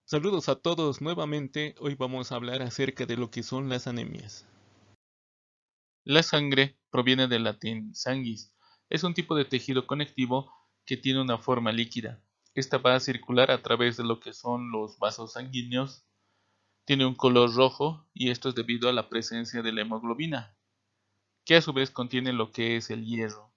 Saludos a todos nuevamente, hoy vamos a hablar acerca de lo que son las anemias. La sangre proviene del latín sanguis, es un tipo de tejido conectivo que tiene una forma líquida. Esta va a circular a través de lo que son los vasos sanguíneos, tiene un color rojo y esto es debido a la presencia de la hemoglobina, que a su vez contiene lo que es el hierro.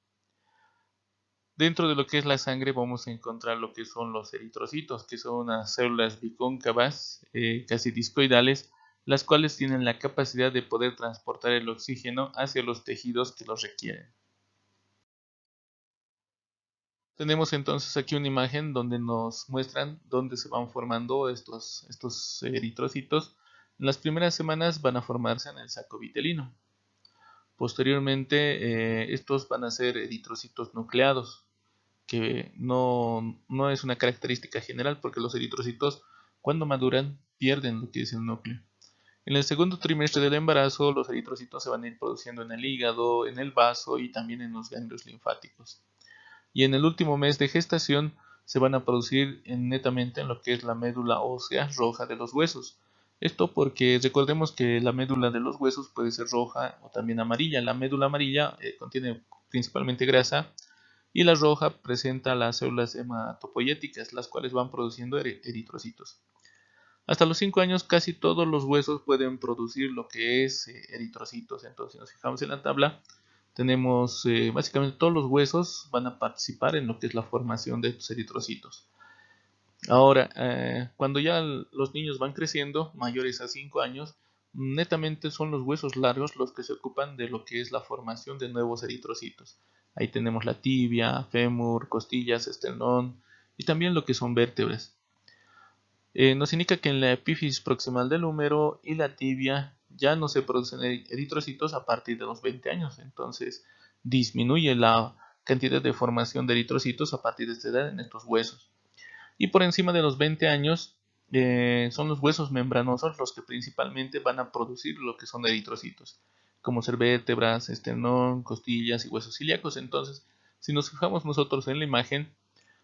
Dentro de lo que es la sangre vamos a encontrar lo que son los eritrocitos, que son unas células bicóncavas, casi discoidales, las cuales tienen la capacidad de poder transportar el oxígeno hacia los tejidos que los requieren. Tenemos entonces aquí una imagen donde nos muestran dónde se van formando estos eritrocitos. En las primeras semanas van a formarse en el saco vitelino. Posteriormente, estos van a ser eritrocitos nucleados, que no es una característica general porque los eritrocitos cuando maduran pierden lo que es el núcleo. En el segundo trimestre del embarazo los eritrocitos se van a ir produciendo en el hígado, en el vaso y también en los ganglios linfáticos. Y en el último mes de gestación se van a producir netamente en lo que es la médula ósea roja de los huesos. Esto porque recordemos que la médula de los huesos puede ser roja o también amarilla. La médula amarilla contiene principalmente grasa y la roja presenta las células hematopoyéticas, las cuales van produciendo eritrocitos. Hasta los 5 años casi todos los huesos pueden producir lo que es eritrocitos. Entonces, si nos fijamos en la tabla, tenemos básicamente todos los huesos van a participar en lo que es la formación de estos eritrocitos. Ahora, cuando ya los niños van creciendo, mayores a 5 años, netamente son los huesos largos los que se ocupan de lo que es la formación de nuevos eritrocitos. Ahí tenemos la tibia, fémur, costillas, esternón y también lo que son vértebras. Nos indica que en la epífisis proximal del húmero y la tibia ya no se producen eritrocitos a partir de los 20 años, entonces disminuye la cantidad de formación de eritrocitos a partir de esta edad en estos huesos. Y por encima de los 20 años son los huesos membranosos los que principalmente van a producir lo que son eritrocitos, como ser vértebras, esternón, costillas y huesos ilíacos. Entonces, si nos fijamos nosotros en la imagen,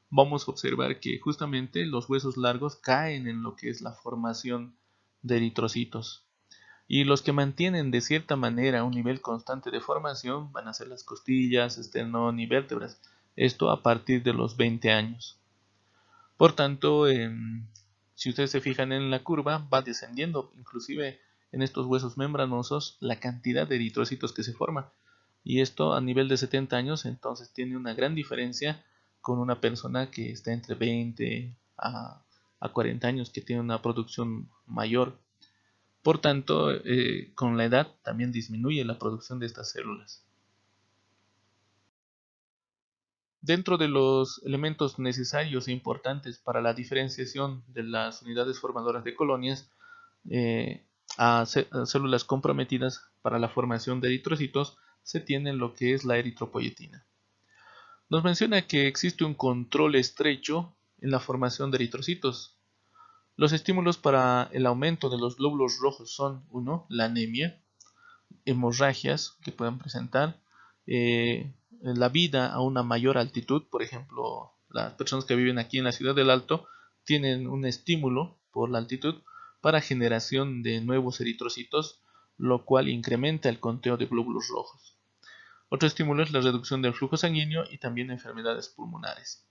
vamos a observar que justamente los huesos largos caen en lo que es la formación de eritrocitos. Y los que mantienen de cierta manera un nivel constante de formación van a ser las costillas, esternón y vértebras. Esto a partir de los 20 años. Por tanto, si ustedes se fijan en la curva, va descendiendo, inclusive en estos huesos membranosos, la cantidad de eritrocitos que se forma. Y esto a nivel de 70 años, entonces tiene una gran diferencia con una persona que está entre 20 a 40 años, que tiene una producción mayor. Por tanto, con la edad también disminuye la producción de estas células. Dentro de los elementos necesarios e importantes para la diferenciación de las unidades formadoras de colonias eh, a células comprometidas para la formación de eritrocitos, se tiene lo que es la eritropoyetina. Nos menciona que existe un control estrecho en la formación de eritrocitos. Los estímulos para el aumento de los glóbulos rojos son: 1. La anemia, hemorragias que puedan presentar, la vida a una mayor altitud. Por ejemplo, las personas que viven aquí en la ciudad del Alto tienen un estímulo por la altitud para generación de nuevos eritrocitos, lo cual incrementa el conteo de glóbulos rojos. Otro estímulo es la reducción del flujo sanguíneo y también enfermedades pulmonares.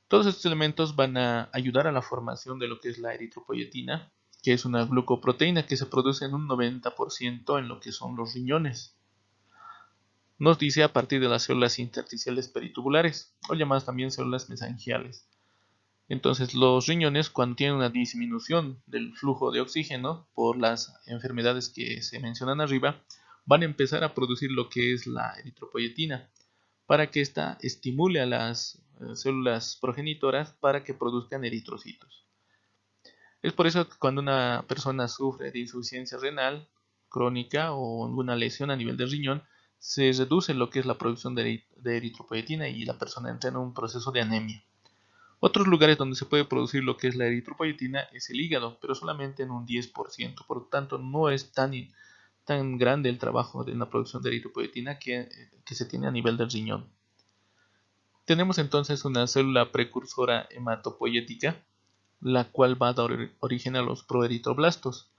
Todos estos elementos van a ayudar a la formación de lo que es la eritropoyetina, que es una glucoproteína que se produce en un 90% en lo que son los riñones. Nos dice a partir de las células intersticiales peritubulares, o llamadas también células mesangiales. Entonces, los riñones, cuando tienen una disminución del flujo de oxígeno por las enfermedades que se mencionan arriba, van a empezar a producir lo que es la eritropoyetina, para que ésta estimule a las células progenitoras para que produzcan eritrocitos. Es por eso que cuando una persona sufre de insuficiencia renal crónica o alguna lesión a nivel del riñón, se reduce lo que es la producción de eritropoyetina y la persona entra en un proceso de anemia. Otros lugares donde se puede producir lo que es la eritropoyetina es el hígado, pero solamente en un 10%. Por lo tanto, no es tan grande el trabajo de la producción de eritropoyetina que se tiene a nivel del riñón. Tenemos entonces una célula precursora hematopoyética, la cual va a dar origen a los proeritroblastos.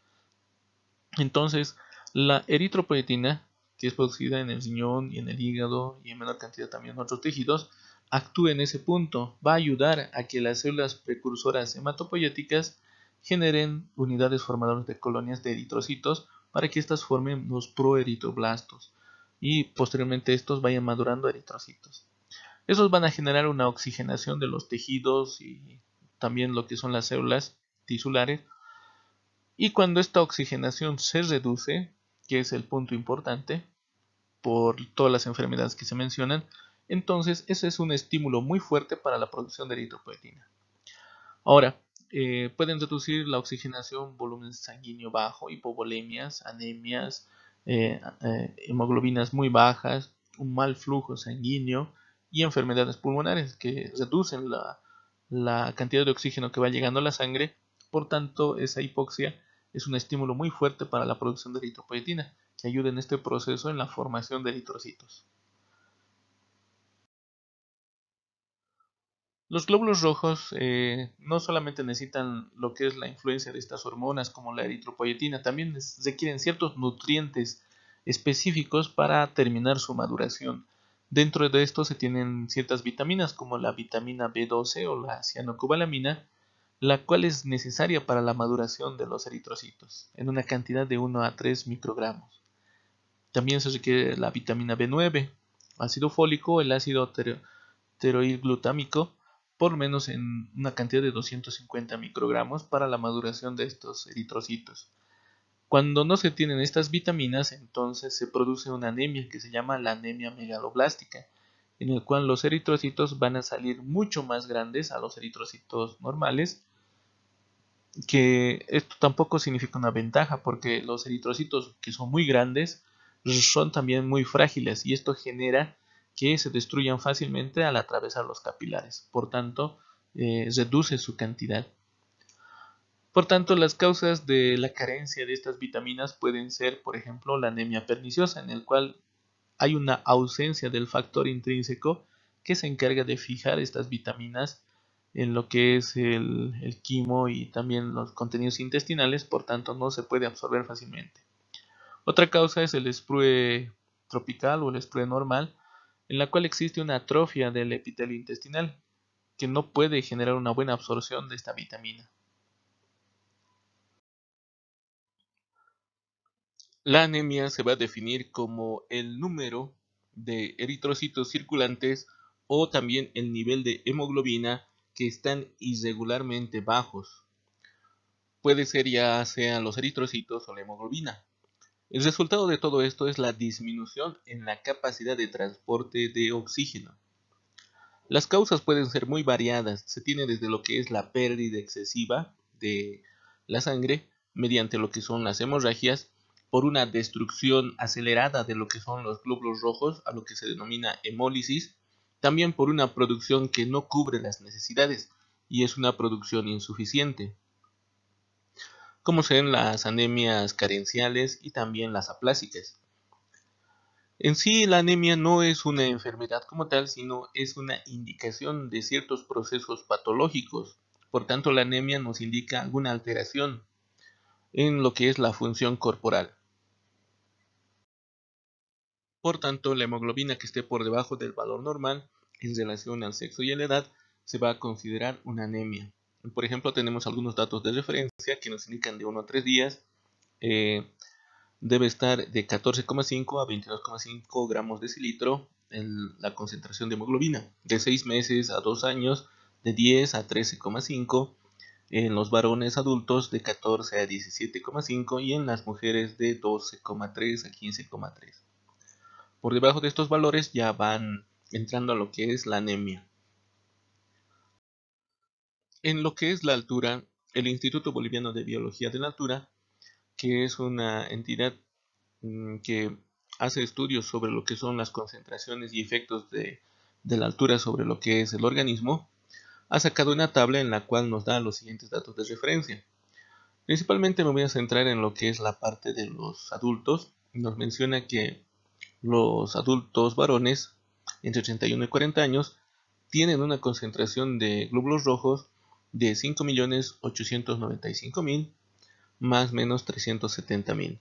Entonces, la eritropoyetina, que es producida en el riñón y en el hígado y en menor cantidad también en otros tejidos, actúa en ese punto, va a ayudar a que las células precursoras hematopoyéticas generen unidades formadoras de colonias de eritrocitos para que éstas formen los proeritroblastos y posteriormente estos vayan madurando eritrocitos. Esos van a generar una oxigenación de los tejidos y también lo que son las células tisulares. Y cuando esta oxigenación se reduce, que es el punto importante por todas las enfermedades que se mencionan, entonces ese es un estímulo muy fuerte para la producción de eritropoyetina. Ahora, pueden reducir la oxigenación, volumen sanguíneo bajo, hipovolemias, anemias, hemoglobinas muy bajas, un mal flujo sanguíneo y enfermedades pulmonares que reducen la cantidad de oxígeno que va llegando a la sangre. Por tanto, esa hipoxia es un estímulo muy fuerte para la producción de eritropoyetina, que ayuda en este proceso en la formación de eritrocitos. Los glóbulos rojos no solamente necesitan lo que es la influencia de estas hormonas como la eritropoyetina, también requieren ciertos nutrientes específicos para terminar su maduración. Dentro de esto se tienen ciertas vitaminas como la vitamina B12 o la cianocobalamina, la cual es necesaria para la maduración de los eritrocitos, en una cantidad de 1 a 3 microgramos. También se requiere la vitamina B9, ácido fólico, el ácido glutámico, por lo menos en una cantidad de 250 microgramos para la maduración de estos eritrocitos. Cuando no se tienen estas vitaminas, entonces se produce una anemia que se llama la anemia megaloblástica, en el cual los eritrocitos van a salir mucho más grandes a los eritrocitos normales, que esto tampoco significa una ventaja porque los eritrocitos que son muy grandes son también muy frágiles y esto genera que se destruyan fácilmente al atravesar los capilares. Por tanto, reduce su cantidad. Por tanto, las causas de la carencia de estas vitaminas pueden ser, por ejemplo, la anemia perniciosa, en el cual hay una ausencia del factor intrínseco que se encarga de fijar estas vitaminas en lo que es el quimo y también los contenidos intestinales, por tanto no se puede absorber fácilmente. Otra causa es el sprue tropical o el sprue normal, en la cual existe una atrofia del epitelio intestinal que no puede generar una buena absorción de esta vitamina. La anemia se va a definir como el número de eritrocitos circulantes o también el nivel de hemoglobina que están irregularmente bajos. Puede ser ya sean los eritrocitos o la hemoglobina. El resultado de todo esto es la disminución en la capacidad de transporte de oxígeno. Las causas pueden ser muy variadas. Se tiene desde lo que es la pérdida excesiva de la sangre mediante lo que son las hemorragias, por una destrucción acelerada de lo que son los glóbulos rojos, a lo que se denomina hemólisis, también por una producción que no cubre las necesidades y es una producción insuficiente, como sean las anemias carenciales y también las aplásicas. En sí, la anemia no es una enfermedad como tal, sino es una indicación de ciertos procesos patológicos. Por tanto, la anemia nos indica alguna alteración en lo que es la función corporal. Por tanto, la hemoglobina que esté por debajo del valor normal en relación al sexo y a la edad se va a considerar una anemia. Por ejemplo, tenemos algunos datos de referencia que nos indican de 1 a 3 días. Debe estar de 14,5 a 22,5 gramos decilitro en la concentración de hemoglobina. De 6 meses a 2 años, de 10 a 13,5. En los varones adultos de 14 a 17,5 y en las mujeres de 12,3 a 15,3. Por debajo de estos valores ya van entrando a lo que es la anemia. En lo que es la altura, el Instituto Boliviano de Biología de la Altura, que es una entidad que hace estudios sobre lo que son las concentraciones y efectos de la altura sobre lo que es el organismo, ha sacado una tabla en la cual nos da los siguientes datos de referencia. Principalmente me voy a centrar en lo que es la parte de los adultos. Nos menciona que los adultos varones entre 31 y 40 años tienen una concentración de glóbulos rojos de 5.895.000 más menos 370.000.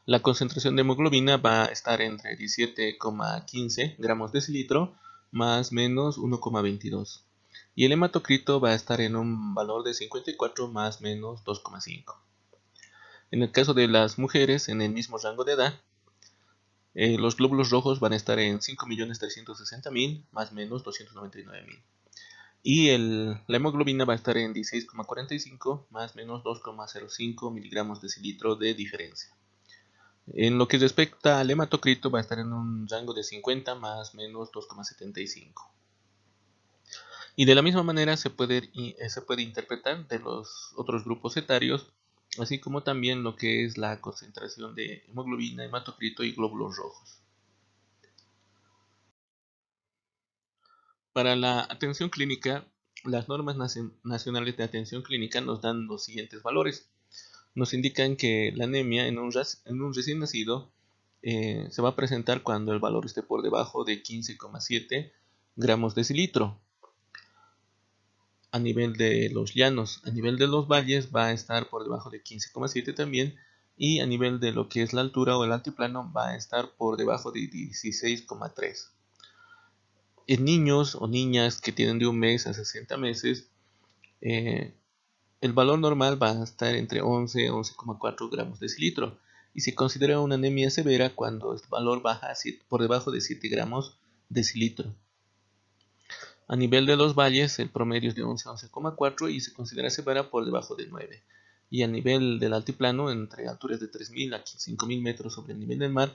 La concentración de hemoglobina va a estar entre 17,15 gramos decilitro más menos 1,22. Y el hematocrito va a estar en un valor de 54 más menos 2,5. En el caso de las mujeres en el mismo rango de edad, los glóbulos rojos van a estar en 5.360.000 más menos 299.000. Y la hemoglobina va a estar en 16,45 más menos 2,05 miligramos decilitro de diferencia. En lo que respecta al hematocrito va a estar en un rango de 50 más menos 2,75. Y de la misma manera se puede interpretar de los otros grupos etarios, así como también lo que es la concentración de hemoglobina, hematocrito y glóbulos rojos. Para la atención clínica, las normas nacionales de atención clínica nos dan los siguientes valores. Nos indican que la anemia en un recién nacido se va a presentar cuando el valor esté por debajo de 15,7 gramos decilitro a nivel de los llanos. A nivel de los valles va a estar por debajo de 15,7 también, y a nivel de lo que es la altura o el altiplano va a estar por debajo de 16,3. En niños o niñas que tienen de 1 mes a 60 meses, el valor normal va a estar entre 11 y 11,4 gramos decilitro, y se considera una anemia severa cuando el valor baja por debajo de 7 gramos decilitro. A nivel de los valles, el promedio es de 11 a 11,4 y se considera severa por debajo de 9. Y a nivel del altiplano, entre alturas de 3.000 a 5.000 metros sobre el nivel del mar,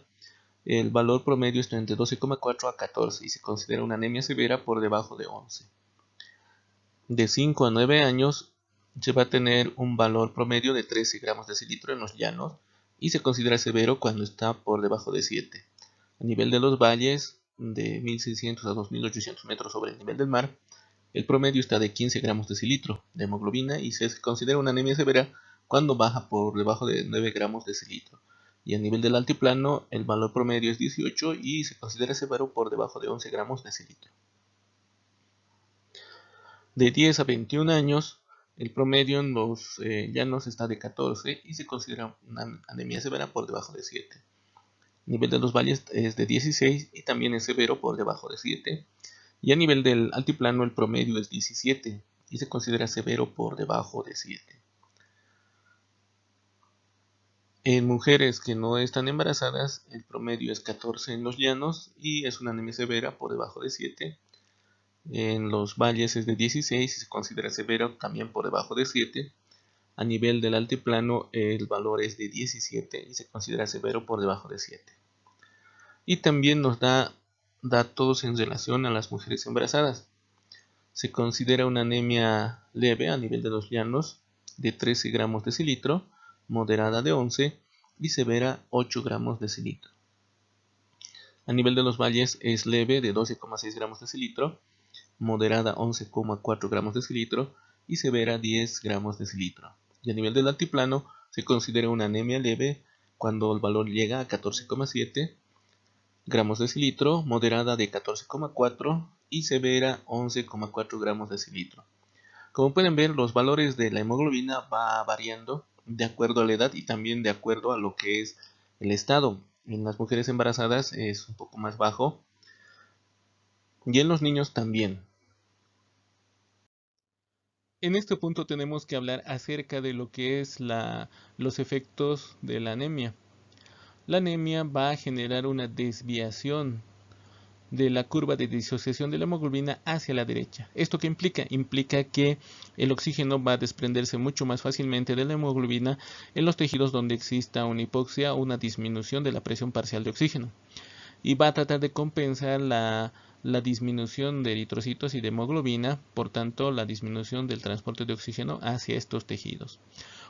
el valor promedio está entre 12,4 a 14 y se considera una anemia severa por debajo de 11. De 5 a 9 años se va a tener un valor promedio de 13 gramos decilitro en los llanos y se considera severo cuando está por debajo de 7. A nivel de los valles, de 1.600 a 2.800 metros sobre el nivel del mar, el promedio está de 15 gramos decilitro de hemoglobina y se considera una anemia severa cuando baja por debajo de 9 gramos decilitro. Y a nivel del altiplano, el valor promedio es 18 y se considera severo por debajo de 11 gramos decilitro. De 10 a 21 años, el promedio en los llanos está de 14 y se considera una anemia severa por debajo de 7. A nivel de los valles es de 16 y también es severo por debajo de 7. Y a nivel del altiplano el promedio es 17 y se considera severo por debajo de 7. En mujeres que no están embarazadas, el promedio es 14 en los llanos y es una anemia severa por debajo de 7. En los valles es de 16 y se considera severo también por debajo de 7. A nivel del altiplano el valor es de 17 y se considera severo por debajo de 7. Y también nos da datos en relación a las mujeres embarazadas. Se considera una anemia leve a nivel de los llanos de 13 gramos decilitro, moderada de 11 y severa 8 gramos decilitro. A nivel de los valles es leve de 12,6 gramos decilitro, moderada 11,4 gramos decilitro y severa 10 gramos decilitro. Y a nivel del altiplano se considera una anemia leve cuando el valor llega a 14,7 gramos decilitro, moderada de 14,4 y severa 11,4 gramos decilitro. Como pueden ver, los valores de la hemoglobina va variando de acuerdo a la edad y también de acuerdo a lo que es el estado. En las mujeres embarazadas es un poco más bajo y en los niños también. En este punto tenemos que hablar acerca de lo que es los efectos de la anemia. La anemia va a generar una desviación de la curva de disociación de la hemoglobina hacia la derecha. ¿Esto qué implica? Implica que el oxígeno va a desprenderse mucho más fácilmente de la hemoglobina en los tejidos donde exista una hipoxia o una disminución de la presión parcial de oxígeno. Y va a tratar de compensar la disminución de eritrocitos y de hemoglobina, por tanto la disminución del transporte de oxígeno hacia estos tejidos.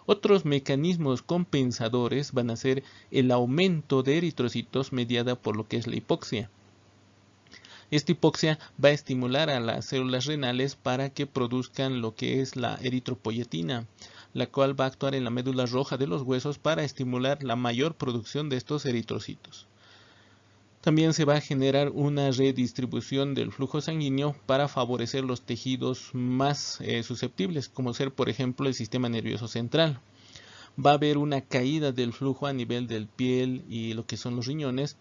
Otros mecanismos compensadores van a ser el aumento de eritrocitos mediada por lo que es la hipoxia. Esta hipoxia va a estimular a las células renales para que produzcan lo que es la eritropoyetina, la cual va a actuar en la médula roja de los huesos para estimular la mayor producción de estos eritrocitos. También se va a generar una redistribución del flujo sanguíneo para favorecer los tejidos más susceptibles, como ser por ejemplo el sistema nervioso central. Va a haber una caída del flujo a nivel del piel y lo que son los riñones,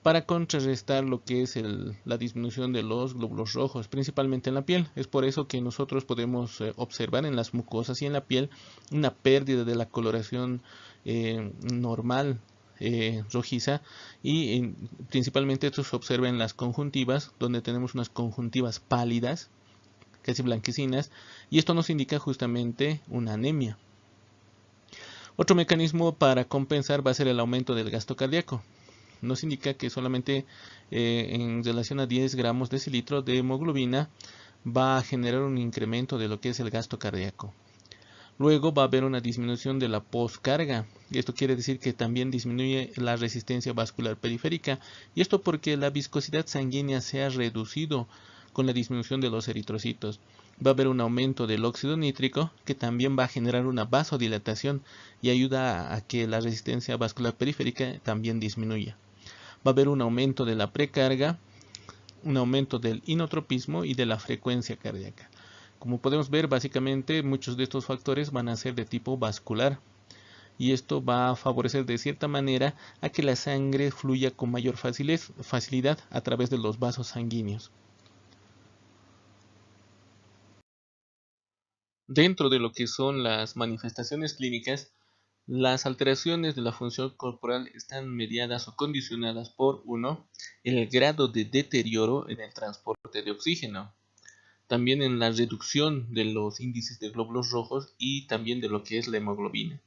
para contrarrestar lo que es la disminución de los glóbulos rojos, principalmente en la piel. Es por eso que nosotros podemos observar en las mucosas y en la piel una pérdida de la coloración normal rojiza, y principalmente esto se observa en las conjuntivas, donde tenemos unas conjuntivas pálidas, casi blanquecinas, y esto nos indica justamente una anemia. Otro mecanismo para compensar va a ser el aumento del gasto cardíaco. Nos indica que solamente en relación a 10 gramos decilitro de hemoglobina va a generar un incremento de lo que es el gasto cardíaco. Luego va a haber una disminución de la poscarga, y esto quiere decir que también disminuye la resistencia vascular periférica, y esto porque la viscosidad sanguínea se ha reducido con la disminución de los eritrocitos. Va a haber un aumento del óxido nítrico, que también va a generar una vasodilatación y ayuda a que la resistencia vascular periférica también disminuya. Va a haber un aumento de la precarga, un aumento del inotropismo y de la frecuencia cardíaca. Como podemos ver, básicamente muchos de estos factores van a ser de tipo vascular, y esto va a favorecer de cierta manera a que la sangre fluya con mayor facilidad a través de los vasos sanguíneos. Dentro de lo que son las manifestaciones clínicas, las alteraciones de la función corporal están mediadas o condicionadas por 1. El grado de deterioro en el transporte de oxígeno, también en la reducción de los índices de glóbulos rojos y también de lo que es la hemoglobina.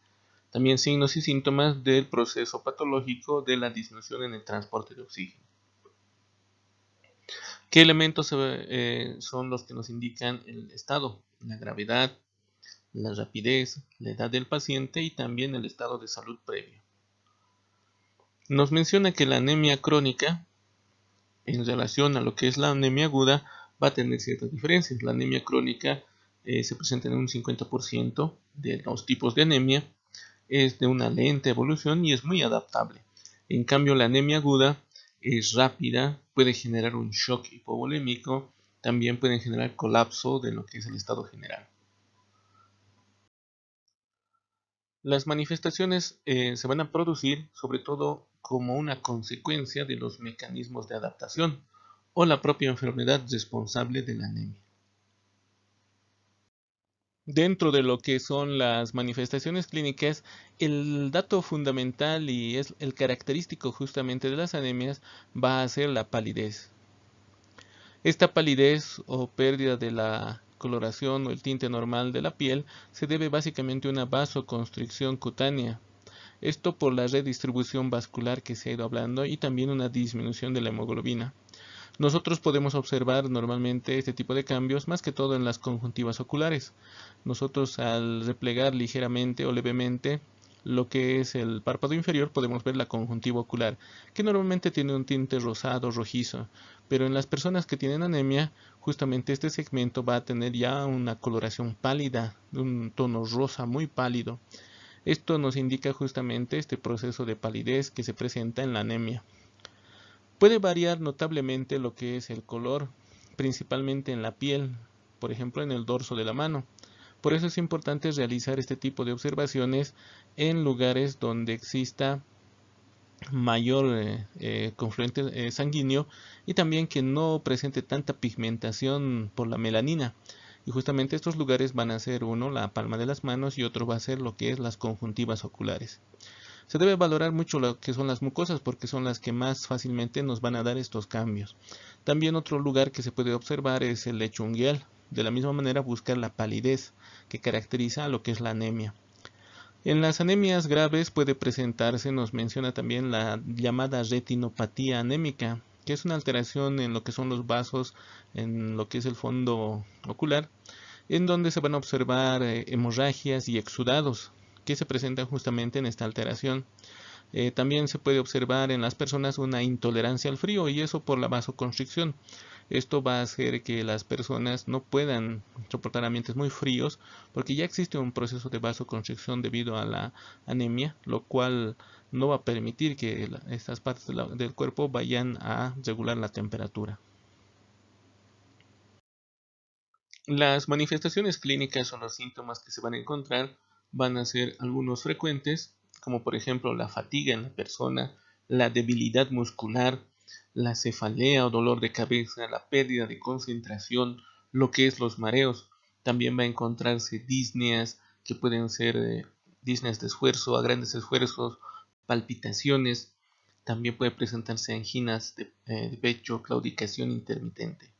También signos y síntomas del proceso patológico de la disminución en el transporte de oxígeno. ¿Qué elementos son los que nos indican el estado? La gravedad, la rapidez, la edad del paciente y también el estado de salud previo. Nos menciona que la anemia crónica, en relación a lo que es la anemia aguda, va a tener ciertas diferencias. La anemia crónica se presenta en un 50% de los tipos de anemia, es de una lenta evolución y es muy adaptable. En cambio, la anemia aguda es rápida, puede generar un shock hipovolémico, también puede generar colapso de lo que es el estado general. Las manifestaciones se van a producir sobre todo como una consecuencia de los mecanismos de adaptación o la propia enfermedad responsable de la anemia. Dentro de lo que son las manifestaciones clínicas, el dato fundamental y es el característico justamente de las anemias va a ser la palidez. Esta palidez o pérdida de la coloración o el tinte normal de la piel se debe básicamente a una vasoconstricción cutánea. Esto por la redistribución vascular que se ha ido hablando y también una disminución de la hemoglobina. Nosotros podemos observar normalmente este tipo de cambios más que todo en las conjuntivas oculares. Nosotros al replegar ligeramente o levemente lo que es el párpado inferior podemos ver la conjuntiva ocular, que normalmente tiene un tinte rosado, rojizo, pero en las personas que tienen anemia, justamente este segmento va a tener ya una coloración pálida, un tono rosa muy pálido. Esto nos indica justamente este proceso de palidez que se presenta en la anemia. Puede variar notablemente lo que es el color, principalmente en la piel, por ejemplo en el dorso de la mano. Por eso es importante realizar este tipo de observaciones en lugares donde exista mayor confluente sanguíneo y también que no presente tanta pigmentación por la melanina. Y justamente estos lugares van a ser uno, la palma de las manos, y otro va a ser lo que es las conjuntivas oculares. Se debe valorar mucho lo que son las mucosas porque son las que más fácilmente nos van a dar estos cambios. También otro lugar que se puede observar es el lecho unguial. De la misma manera buscar la palidez que caracteriza a lo que es la anemia. En las anemias graves puede presentarse, nos menciona también la llamada retinopatía anémica, que es una alteración en lo que son los vasos, en lo que es el fondo ocular, en donde se van a observar hemorragias y exudados que se presentan justamente en esta alteración. También se puede observar en las personas una intolerancia al frío y eso por la vasoconstricción. Esto va a hacer que las personas no puedan soportar ambientes muy fríos porque ya existe un proceso de vasoconstricción debido a la anemia, lo cual no va a permitir que estas partes del cuerpo vayan a regular la temperatura. Las manifestaciones clínicas o los síntomas que se van a encontrar van a ser algunos frecuentes, como por ejemplo la fatiga en la persona, la debilidad muscular, la cefalea o dolor de cabeza, la pérdida de concentración, lo que es los mareos. También va a encontrarse disneas que pueden ser disneas de esfuerzo a grandes esfuerzos, palpitaciones. También puede presentarse anginas de pecho, claudicación intermitente.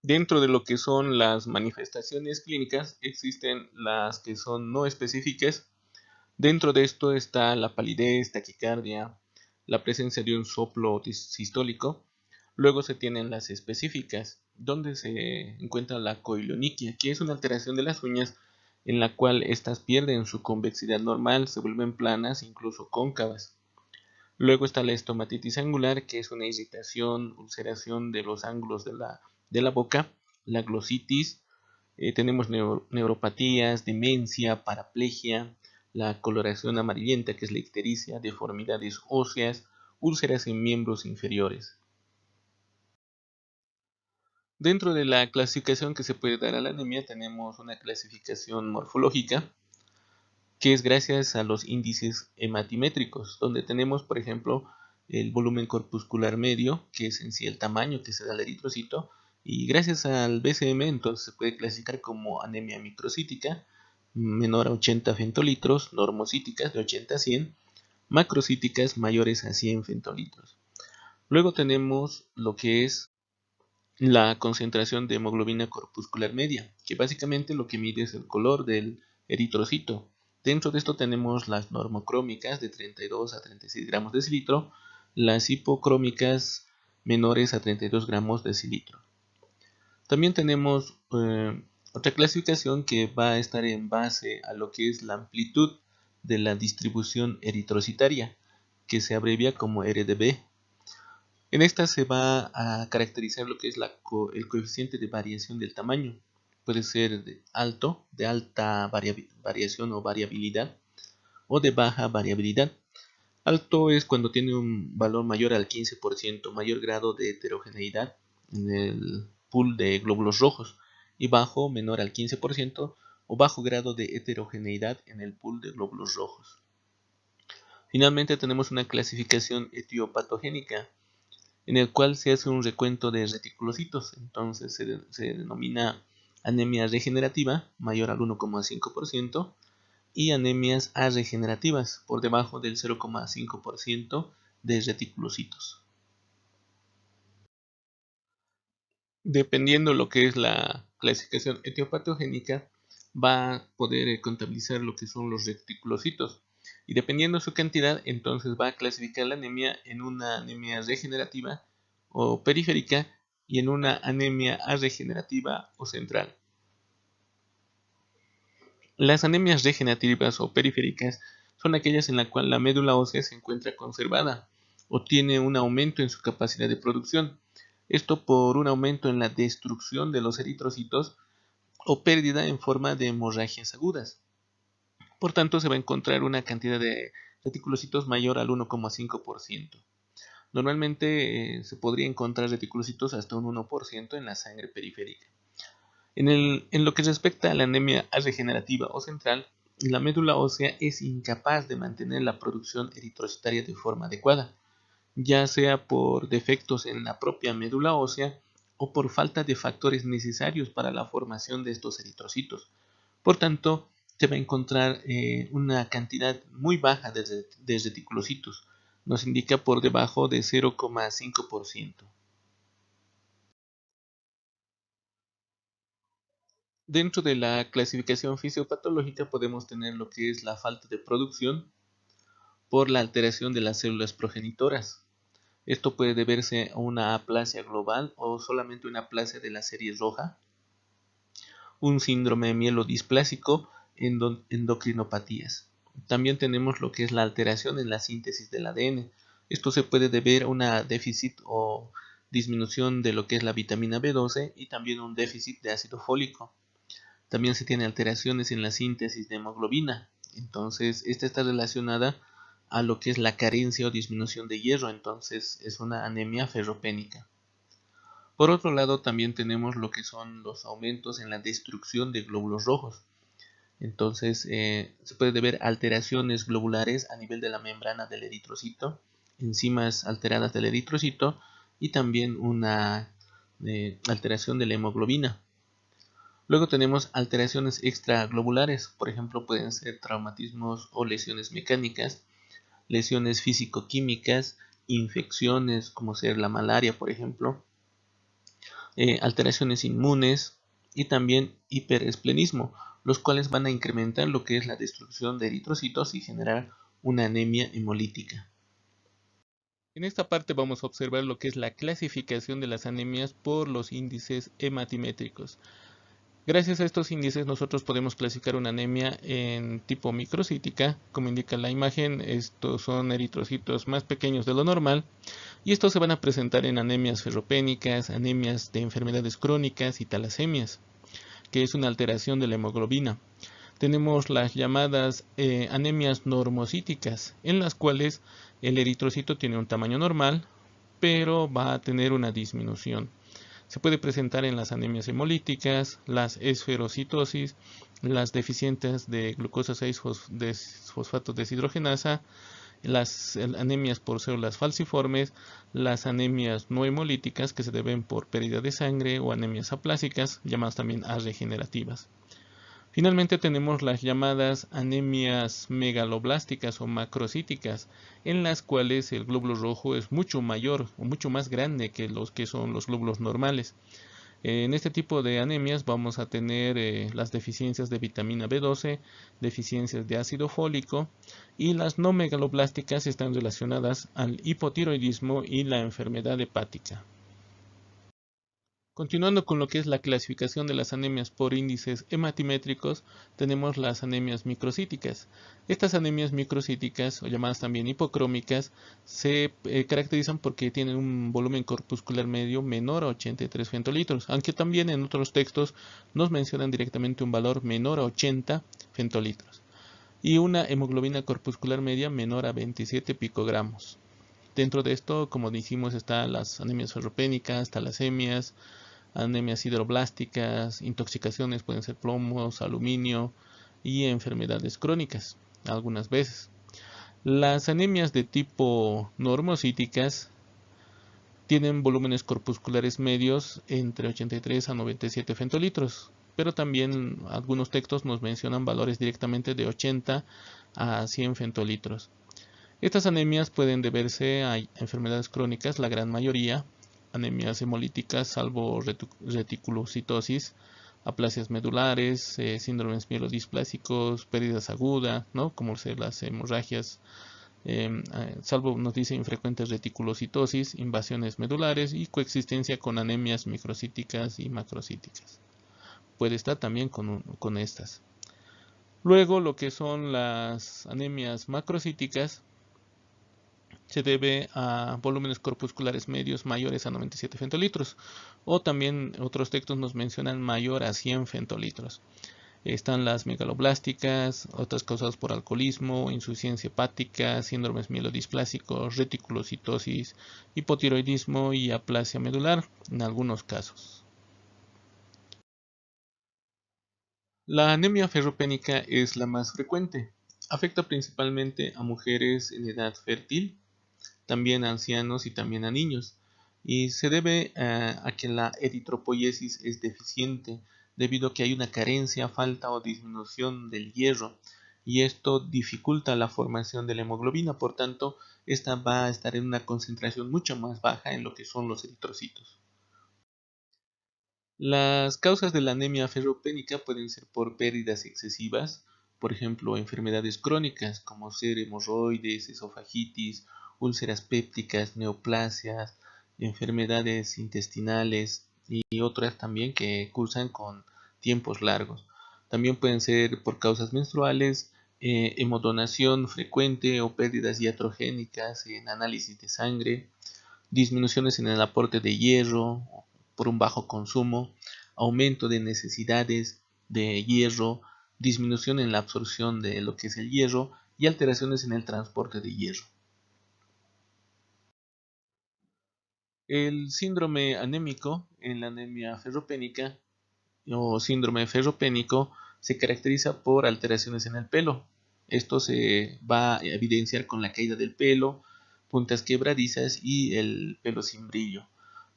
Dentro de lo que son las manifestaciones clínicas, existen las que son no específicas. Dentro de esto está la palidez, taquicardia, la presencia de un soplo sistólico. Luego se tienen las específicas, donde se encuentra la coiloniquia, que es una alteración de las uñas en la cual éstas pierden su convexidad normal, se vuelven planas, incluso cóncavas. Luego está la estomatitis angular, que es una irritación, ulceración de los ángulos de la boca, la glositis, tenemos neuropatías, demencia, paraplegia, la coloración amarillenta, que es la ictericia, deformidades óseas, úlceras en miembros inferiores. Dentro de la clasificación que se puede dar a la anemia tenemos una clasificación morfológica, que es gracias a los índices hematimétricos, donde tenemos, por ejemplo, el volumen corpuscular medio, que es en sí el tamaño que se da al eritrocito, y gracias al BCM entonces se puede clasificar como anemia microcítica, menor a 80 fentolitros, normocíticas de 80 a 100, macrocíticas mayores a 100 fentolitros. Luego tenemos lo que es la concentración de hemoglobina corpuscular media, que básicamente lo que mide es el color del eritrocito. Dentro de esto tenemos las normocrómicas de 32 a 36 gramos de decilitro, las hipocrómicas menores a 32 gramos de decilitro. También tenemos otra clasificación que va a estar en base a lo que es la amplitud de la distribución eritrocitaria, que se abrevia como RDB. En esta se va a caracterizar lo que es el coeficiente de variación del tamaño. Puede ser de alto, de alta variación o variabilidad, o de baja variabilidad. Alto es cuando tiene un valor mayor al 15%, mayor grado de heterogeneidad en el pool de glóbulos rojos, y bajo menor al 15% o bajo grado de heterogeneidad en el pool de glóbulos rojos. Finalmente tenemos una clasificación etiopatogénica, en el cual se hace un recuento de reticulocitos. Entonces se denomina anemia regenerativa, mayor al 1,5%, y anemias arregenerativas, por debajo del 0,5% de reticulocitos. Dependiendo lo que es la clasificación etiopatogénica, va a poder contabilizar lo que son los reticulocitos. Y dependiendo su cantidad, entonces va a clasificar la anemia en una anemia regenerativa o periférica y en una anemia arregenerativa o central. Las anemias regenerativas o periféricas son aquellas en las cuales la médula ósea se encuentra conservada o tiene un aumento en su capacidad de producción. Esto por un aumento en la destrucción de los eritrocitos o pérdida en forma de hemorragias agudas. Por tanto, se va a encontrar una cantidad de reticulocitos mayor al 1,5%. Normalmente se podría encontrar reticulocitos hasta un 1% en la sangre periférica. En lo que respecta a la anemia regenerativa o central, la médula ósea es incapaz de mantener la producción eritrocitaria de forma adecuada, ya sea por defectos en la propia médula ósea o por falta de factores necesarios para la formación de estos eritrocitos. Por tanto, se va a encontrar una cantidad muy baja de reticulocitos, nos indica por debajo de 0,5%. Dentro de la clasificación fisiopatológica podemos tener lo que es la falta de producción por la alteración de las células progenitoras. Esto puede deberse a una aplasia global o solamente una aplasia de la serie roja, un síndrome mielodisplásico, endocrinopatías. También tenemos lo que es la alteración en la síntesis del ADN, Esto se puede deber a una déficit o disminución de lo que es la vitamina B12 y también un déficit de ácido fólico. También se tiene alteraciones en la síntesis de hemoglobina. Entonces, esta está relacionada a lo que es la carencia o disminución de hierro. Entonces, es una anemia ferropénica. Por otro lado, también tenemos lo que son los aumentos en la destrucción de glóbulos rojos. Entonces, se puede deber a alteraciones globulares a nivel de la membrana del eritrocito, enzimas alteradas del eritrocito y también una alteración de la hemoglobina. Luego tenemos alteraciones extraglobulares, por ejemplo, pueden ser traumatismos o lesiones mecánicas, lesiones físico-químicas, infecciones como ser la malaria, por ejemplo, alteraciones inmunes y también hiperesplenismo, los cuales van a incrementar lo que es la destrucción de eritrocitos y generar una anemia hemolítica. En esta parte vamos a observar lo que es la clasificación de las anemias por los índices hematimétricos. Gracias a estos índices nosotros podemos clasificar una anemia en tipo microcítica, como indica la imagen. Estos son eritrocitos más pequeños de lo normal y estos se van a presentar en anemias ferropénicas, anemias de enfermedades crónicas y talasemias, que es una alteración de la hemoglobina. Tenemos las llamadas anemias normocíticas, en las cuales el eritrocito tiene un tamaño normal, pero va a tener una disminución. Se puede presentar en las anemias hemolíticas, las esferocitosis, las deficientes de glucosa 6-fosfato deshidrogenasa, las anemias por células falciformes, las anemias no hemolíticas que se deben por pérdida de sangre o anemias aplásicas, llamadas también regenerativas. Finalmente tenemos las llamadas anemias megaloblásticas o macrocíticas, en las cuales el glóbulo rojo es mucho mayor o mucho más grande que los que son los glóbulos normales. En este tipo de anemias vamos a tener las deficiencias de vitamina B12, deficiencias de ácido fólico, y las no megaloblásticas están relacionadas al hipotiroidismo y la enfermedad hepática. Continuando con lo que es la clasificación de las anemias por índices hematimétricos, tenemos las anemias microcíticas. Estas anemias microcíticas, o llamadas también hipocrómicas, se caracterizan porque tienen un volumen corpuscular medio menor a 83 fentolitros, aunque también en otros textos nos mencionan directamente un valor menor a 80 fentolitros, y una hemoglobina corpuscular media menor a 27 picogramos. Dentro de esto, como dijimos, están las anemias ferropénicas, talasemias, anemias hidroblásticas, intoxicaciones, pueden ser plomos, aluminio y enfermedades crónicas, algunas veces. Las anemias de tipo normocíticas tienen volúmenes corpusculares medios entre 83 a 97 fentolitros, pero también algunos textos nos mencionan valores directamente de 80 a 100 fentolitros. Estas anemias pueden deberse a enfermedades crónicas, la gran mayoría, anemias hemolíticas, salvo reticulocitosis, aplasias medulares, síndromes mielodisplásicos, pérdidas agudas, ¿no? Como ser las hemorragias, salvo nos dice infrecuentes reticulocitosis, invasiones medulares y coexistencia con anemias microcíticas y macrocíticas. Puede estar también con estas. Luego, lo que son las anemias macrocíticas se debe a volúmenes corpusculares medios mayores a 97 fentolitros, o también otros textos nos mencionan mayor a 100 fentolitros. Están las megaloblásticas, otras causadas por alcoholismo, insuficiencia hepática, síndromes mielodisplásicos, reticulocitosis, hipotiroidismo y aplasia medular en algunos casos. La anemia ferropénica es la más frecuente. Afecta principalmente a mujeres en edad fértil, también a ancianos y también a niños, y se debe a que la eritropoiesis es deficiente debido a que hay una carencia, falta o disminución del hierro, y esto dificulta la formación de la hemoglobina. Por tanto, esta va a estar en una concentración mucho más baja en lo que son los eritrocitos. Las causas de la anemia ferropénica pueden ser por pérdidas excesivas, por ejemplo, enfermedades crónicas como ser hemorroides, esofagitis, úlceras pépticas, neoplasias, enfermedades intestinales y otras también que cursan con tiempos largos. También pueden ser por causas menstruales, hemodonación frecuente o pérdidas iatrogénicas en análisis de sangre, disminuciones en el aporte de hierro por un bajo consumo, aumento de necesidades de hierro, disminución en la absorción de lo que es el hierro y alteraciones en el transporte de hierro. El síndrome anémico en la anemia ferropénica o síndrome ferropénico se caracteriza por alteraciones en el pelo. Esto se va a evidenciar con la caída del pelo, puntas quebradizas y el pelo sin brillo.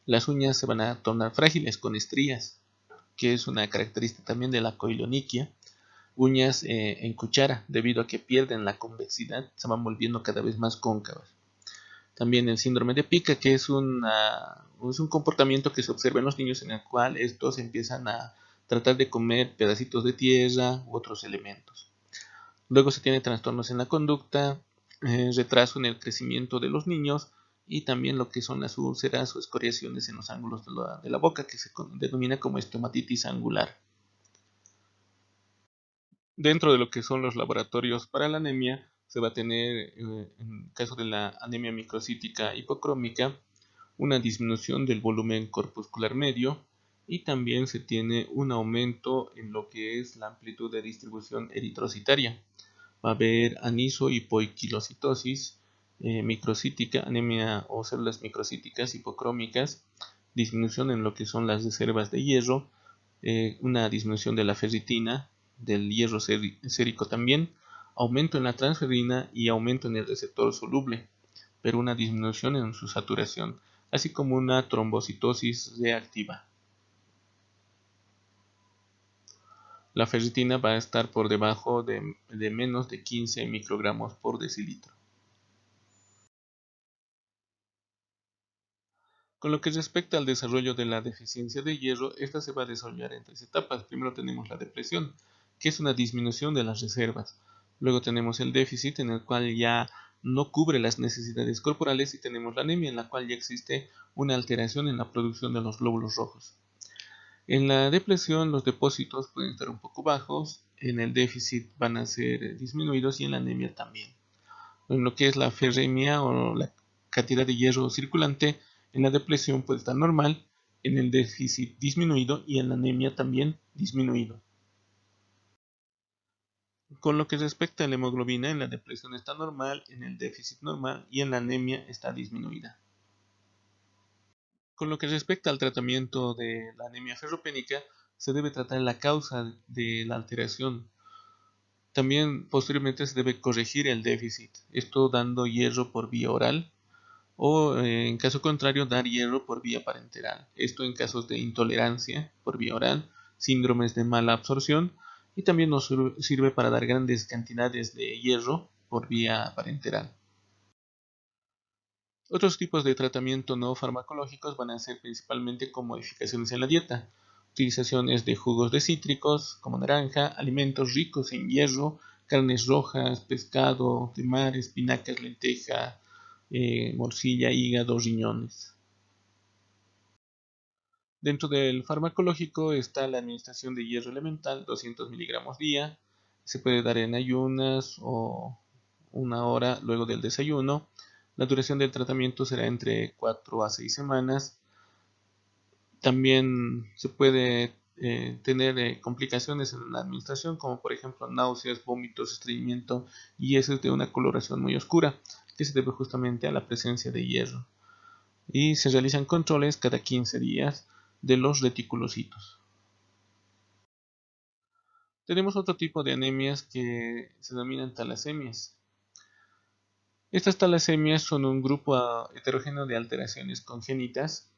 Las uñas se van a tornar frágiles con estrías, que es una característica también de la coiloniquia. Uñas en cuchara, debido a que pierden la convexidad, se van volviendo cada vez más cóncavas. También el síndrome de pica, que es un comportamiento que se observa en los niños en el cual estos empiezan a tratar de comer pedacitos de tierra u otros elementos. Luego se tiene trastornos en la conducta, retraso en el crecimiento de los niños y también lo que son las úlceras o escoriaciones en los ángulos de la boca, que se denomina como estomatitis angular. Dentro de lo que son los laboratorios para la anemia, se va a tener, en caso de la anemia microcítica hipocrómica, una disminución del volumen corpuscular medio y también se tiene un aumento en lo que es la amplitud de distribución eritrocitaria. Va a haber aniso-hipoiquilocitosis microcítica, anemia o células microcíticas hipocrómicas, disminución en lo que son las reservas de hierro, una disminución de la ferritina, del hierro sérico también, aumento en la transferrina y aumento en el receptor soluble, pero una disminución en su saturación, así como una trombocitosis reactiva. La ferritina va a estar por debajo de menos de 15 microgramos por decilitro. Con lo que respecta al desarrollo de la deficiencia de hierro, esta se va a desarrollar en 3 etapas. Primero tenemos la depresión, que es una disminución de las reservas. Luego tenemos el déficit, en el cual ya no cubre las necesidades corporales, y tenemos la anemia, en la cual ya existe una alteración en la producción de los glóbulos rojos. En la depresión los depósitos pueden estar un poco bajos, en el déficit van a ser disminuidos y en la anemia también. En lo que es la ferremia o la cantidad de hierro circulante, en la depresión puede estar normal, en el déficit disminuido y en la anemia también disminuido. Con lo que respecta a la hemoglobina, en la depresión está normal, en el déficit normal y en la anemia está disminuida. Con lo que respecta al tratamiento de la anemia ferropénica, se debe tratar la causa de la alteración. También posteriormente se debe corregir el déficit, esto dando hierro por vía oral o en caso contrario dar hierro por vía parenteral. Esto en casos de intolerancia por vía oral, síndromes de mala absorción y también nos sirve para dar grandes cantidades de hierro por vía parenteral. Otros tipos de tratamiento no farmacológicos van a ser principalmente con modificaciones en la dieta, utilizaciones de jugos de cítricos como naranja, alimentos ricos en hierro, carnes rojas, pescado de mar, espinacas, lenteja, morcilla, hígado, riñones. Dentro del farmacológico está la administración de hierro elemental, 200 miligramos día. Se puede dar en ayunas o una hora luego del desayuno. La duración del tratamiento será entre 4 a 6 semanas. También se puede tener complicaciones en la administración, como por ejemplo náuseas, vómitos, estreñimiento y eso es de una coloración muy oscura, que se debe justamente a la presencia de hierro. Y se realizan controles cada 15 días de los reticulocitos. Tenemos otro tipo de anemias que se denominan talasemias. Estas talasemias son un grupo heterogéneo de alteraciones congénitas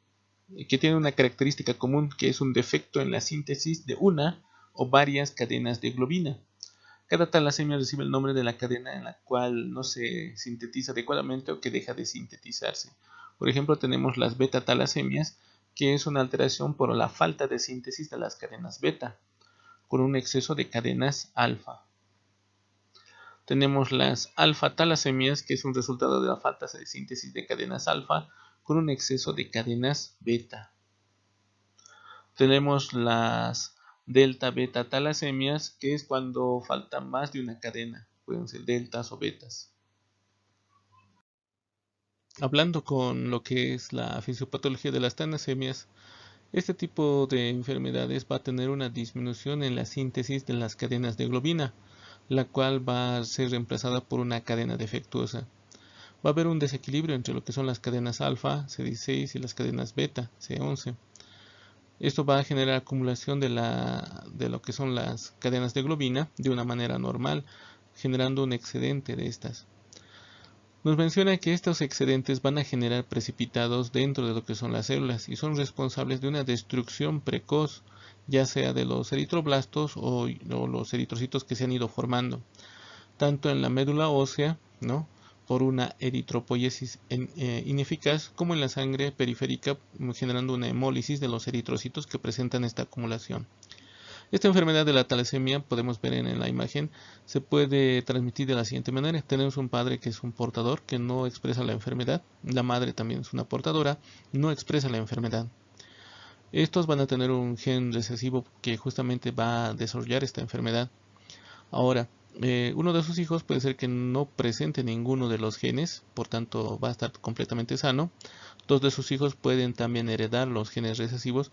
que tiene una característica común, que es un defecto en la síntesis de una o varias cadenas de globina. Cada talasemia recibe el nombre de la cadena en la cual no se sintetiza adecuadamente o que deja de sintetizarse. Por ejemplo, tenemos las beta-talasemias, que es una alteración por la falta de síntesis de las cadenas beta, con un exceso de cadenas alfa. Tenemos las alfa-talasemias, que es un resultado de la falta de síntesis de cadenas alfa, con un exceso de cadenas beta. Tenemos las delta-beta talasemias, que es cuando falta más de una cadena. pueden ser deltas o betas. Hablando con lo que es la fisiopatología de las talasemias, este tipo de enfermedades va a tener una disminución en la síntesis de las cadenas de globina, la cual va a ser reemplazada por una cadena defectuosa. Va a haber un desequilibrio entre lo que son las cadenas alfa, C16, y las cadenas beta, C11. Esto va a generar acumulación de lo que son las cadenas de globina de una manera normal, generando un excedente de estas. Nos menciona que estos excedentes van a generar precipitados dentro de lo que son las células y son responsables de una destrucción precoz, ya sea de los eritroblastos o los eritrocitos que se han ido formando, tanto en la médula ósea, ¿no?, por una eritropoiesis ineficaz, como en la sangre periférica, generando una hemólisis de los eritrocitos que presentan esta acumulación. Esta enfermedad de la talasemia, podemos ver en la imagen, se puede transmitir de la siguiente manera. Tenemos un padre que es un portador, que no expresa la enfermedad. La madre también es una portadora, no expresa la enfermedad. Estos van a tener un gen recesivo que justamente va a desarrollar esta enfermedad. Ahora, uno de sus hijos puede ser que no presente ninguno de los genes, por tanto va a estar completamente sano. Dos de sus hijos pueden también heredar los genes recesivos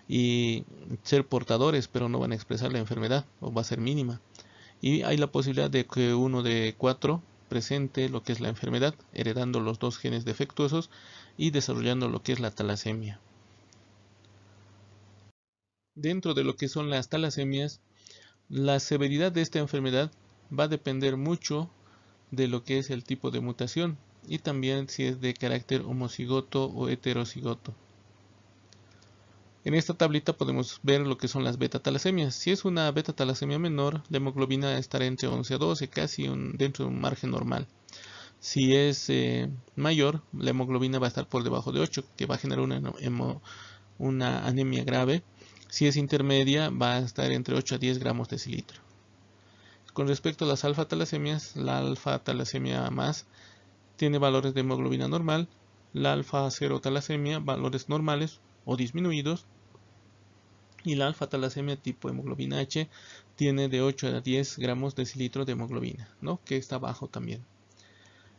y ser portadores, pero no van a expresar la enfermedad o va a ser mínima. Y hay la posibilidad de que uno de 4 presente lo que es la enfermedad, heredando los dos genes defectuosos y desarrollando lo que es la talasemia. Dentro de lo que son las talasemias, la severidad de esta enfermedad va a depender mucho de lo que es el tipo de mutación y también si es de carácter homocigoto o heterocigoto. En esta tablita podemos ver lo que son las beta-talasemias. Si es una beta-talasemia menor, la hemoglobina estará entre 11 a 12, casi dentro de un margen normal. Si es mayor, la hemoglobina va a estar por debajo de 8, que va a generar una anemia grave. Si es intermedia, va a estar entre 8 a 10 gramos decilitro. Con respecto a las alfa-talasemias, la alfa-talasemia más tiene valores de hemoglobina normal, la alfa-0-talasemia valores normales o disminuidos, y la alfa-talasemia tipo hemoglobina H tiene de 8 a 10 gramos decilitro de hemoglobina, ¿no?, que está bajo también.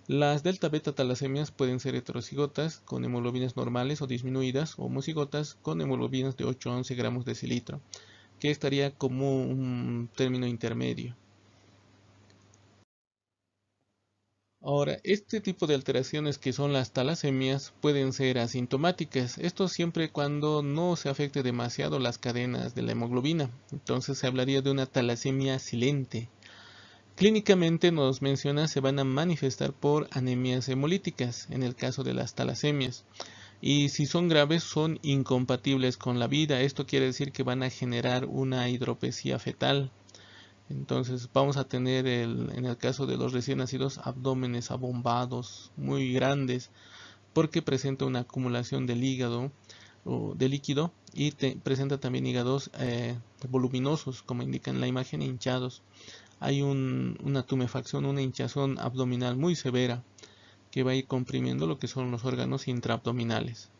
Las delta-beta talasemias pueden ser heterocigotas con hemoglobinas normales o disminuidas, o homocigotas con hemoglobinas de 8 a 11 gramos decilitro, que estaría como un término intermedio. Ahora, este tipo de alteraciones que son las talasemias pueden ser asintomáticas, esto siempre y cuando no se afecte demasiado las cadenas de la hemoglobina, entonces se hablaría de una talasemia silente. Clínicamente nos menciona se van a manifestar por anemias hemolíticas en el caso de las talasemias, y si son graves son incompatibles con la vida, esto quiere decir que van a generar una hidropesía fetal. Entonces vamos a tener en el caso de los recién nacidos abdómenes abombados muy grandes porque presenta una acumulación del hígado o de líquido y presenta también hígados voluminosos, como indica en la imagen, hinchados. Hay una tumefacción, una hinchazón abdominal muy severa que va a ir comprimiendo lo que son los órganos intraabdominales.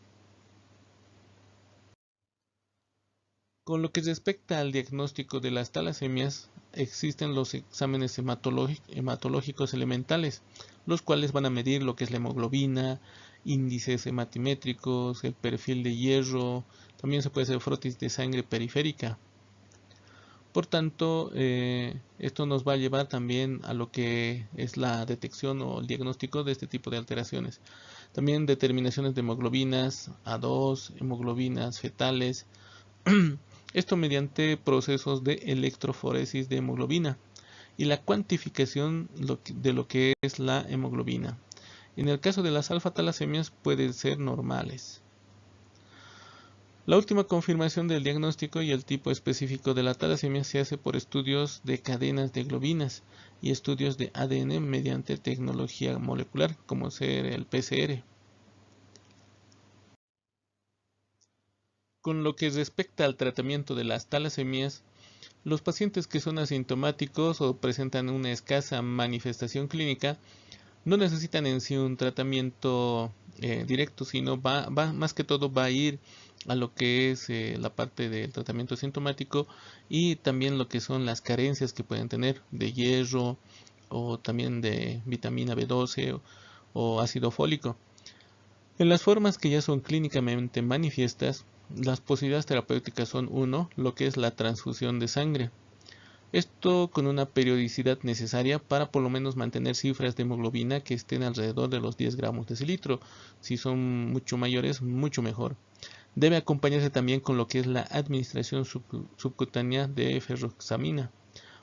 Con lo que respecta al diagnóstico de las talasemias, existen los exámenes hematológicos elementales, los cuales van a medir lo que es la hemoglobina, índices hematimétricos, el perfil de hierro, también se puede hacer frotis de sangre periférica. Por tanto, esto nos va a llevar también a lo que es la detección o el diagnóstico de este tipo de alteraciones. También determinaciones de hemoglobinas A2, hemoglobinas fetales, esto mediante procesos de electroforesis de hemoglobina y la cuantificación de lo que es la hemoglobina. En el caso de las alfa-talasemias pueden ser normales. La última confirmación del diagnóstico y el tipo específico de la talasemia se hace por estudios de cadenas de globinas y estudios de ADN mediante tecnología molecular, como ser el PCR. Con lo que respecta al tratamiento de las talasemias, los pacientes que son asintomáticos o presentan una escasa manifestación clínica no necesitan en sí un tratamiento directo, sino más que todo va a ir a lo que es la parte del tratamiento sintomático y también lo que son las carencias que pueden tener de hierro o también de vitamina B12 o ácido fólico. En las formas que ya son clínicamente manifiestas, las posibilidades terapéuticas son: uno, lo que es la transfusión de sangre. Esto con una periodicidad necesaria para por lo menos mantener cifras de hemoglobina que estén alrededor de los 10 gramos de decilitro. Si son mucho mayores, mucho mejor. Debe acompañarse también con lo que es la administración subcutánea de ferroxamina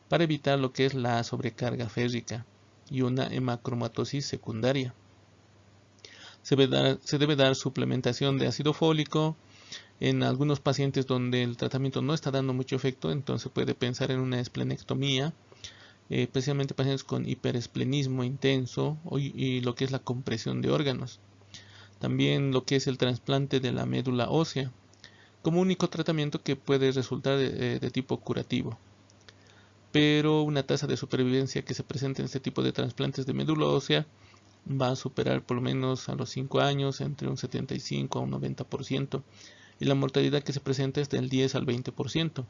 para evitar lo que es la sobrecarga férrica y una hemacromatosis secundaria. Se debe dar suplementación de ácido fólico. En algunos pacientes donde el tratamiento no está dando mucho efecto, entonces puede pensar en una esplenectomía, especialmente pacientes con hiperesplenismo intenso y lo que es la compresión de órganos. También lo que es el trasplante de la médula ósea, como único tratamiento que puede resultar de tipo curativo. Pero una tasa de supervivencia que se presenta en este tipo de trasplantes de médula ósea va a superar por lo menos a los 5 años entre un 75 a un 90%. Y la mortalidad que se presenta es del 10 al 20%.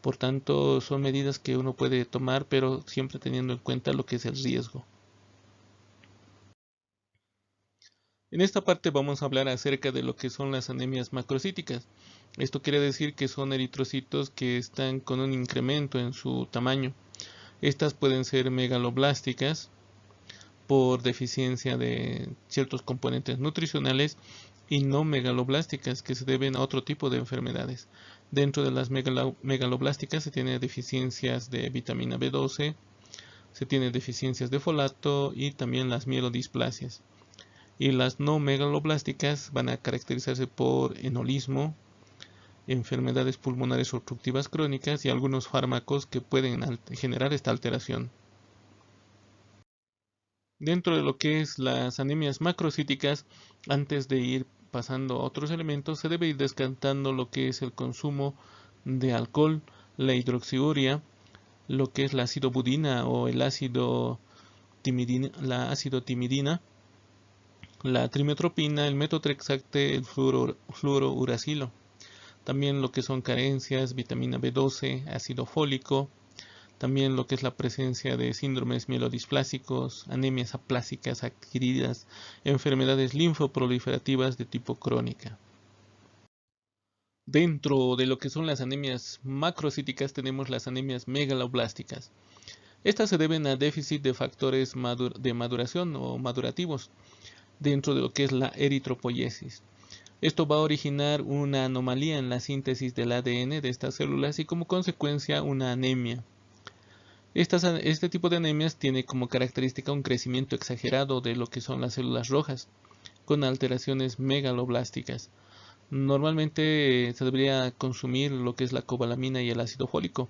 Por tanto, son medidas que uno puede tomar, pero siempre teniendo en cuenta lo que es el riesgo. En esta parte vamos a hablar acerca de lo que son las anemias macrocíticas. Esto quiere decir que son eritrocitos que están con un incremento en su tamaño. Estas pueden ser megaloblásticas por deficiencia de ciertos componentes nutricionales y no megaloblásticas que se deben a otro tipo de enfermedades. Dentro de las megaloblásticas se tiene deficiencias de vitamina B12, se tiene deficiencias de folato y también las mielodisplasias. Y las no megaloblásticas van a caracterizarse por enolismo, enfermedades pulmonares obstructivas crónicas y algunos fármacos que pueden generar esta alteración. Dentro de lo que es las anemias macrocíticas, antes de ir pasando a otros elementos, se debe ir descartando lo que es el consumo de alcohol, la hidroxiuria, lo que es la acidobudina o el ácido timidina, la trimetropina, el metotrexate, el fluorouracilo. También lo que son carencias, vitamina B12, ácido fólico, también lo que es la presencia de síndromes mielodisplásicos, anemias aplásicas adquiridas, enfermedades linfoproliferativas de tipo crónica. Dentro de lo que son las anemias macrocíticas tenemos las anemias megaloblásticas. Estas se deben a déficit de factores de maduración o madurativos dentro de lo que es la eritropoiesis. Esto va a originar una anomalía en la síntesis del ADN de estas células y como consecuencia una anemia. Este tipo de anemias tiene como característica un crecimiento exagerado de lo que son las células rojas, con alteraciones megaloblásticas. Normalmente se debería consumir lo que es la cobalamina y el ácido fólico.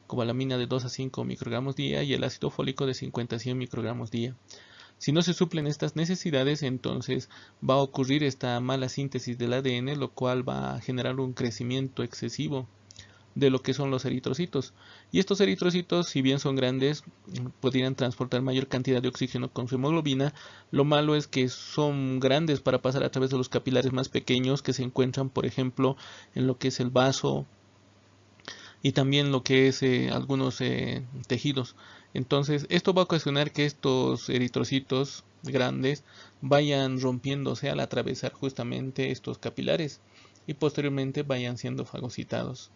Cobalamina de 2 a 5 microgramos día y el ácido fólico de 50 a 100 microgramos día. Si no se suplen estas necesidades, entonces va a ocurrir esta mala síntesis del ADN, lo cual va a generar un crecimiento excesivo de lo que son los eritrocitos. Y estos eritrocitos, si bien son grandes, podrían transportar mayor cantidad de oxígeno con su hemoglobina. Lo malo es que son grandes para pasar a través de los capilares más pequeños que se encuentran, por ejemplo, en lo que es el vaso y también lo que es algunos tejidos. Entonces, esto va a ocasionar que estos eritrocitos grandes vayan rompiéndose al atravesar justamente estos capilares y posteriormente vayan siendo fagocitados,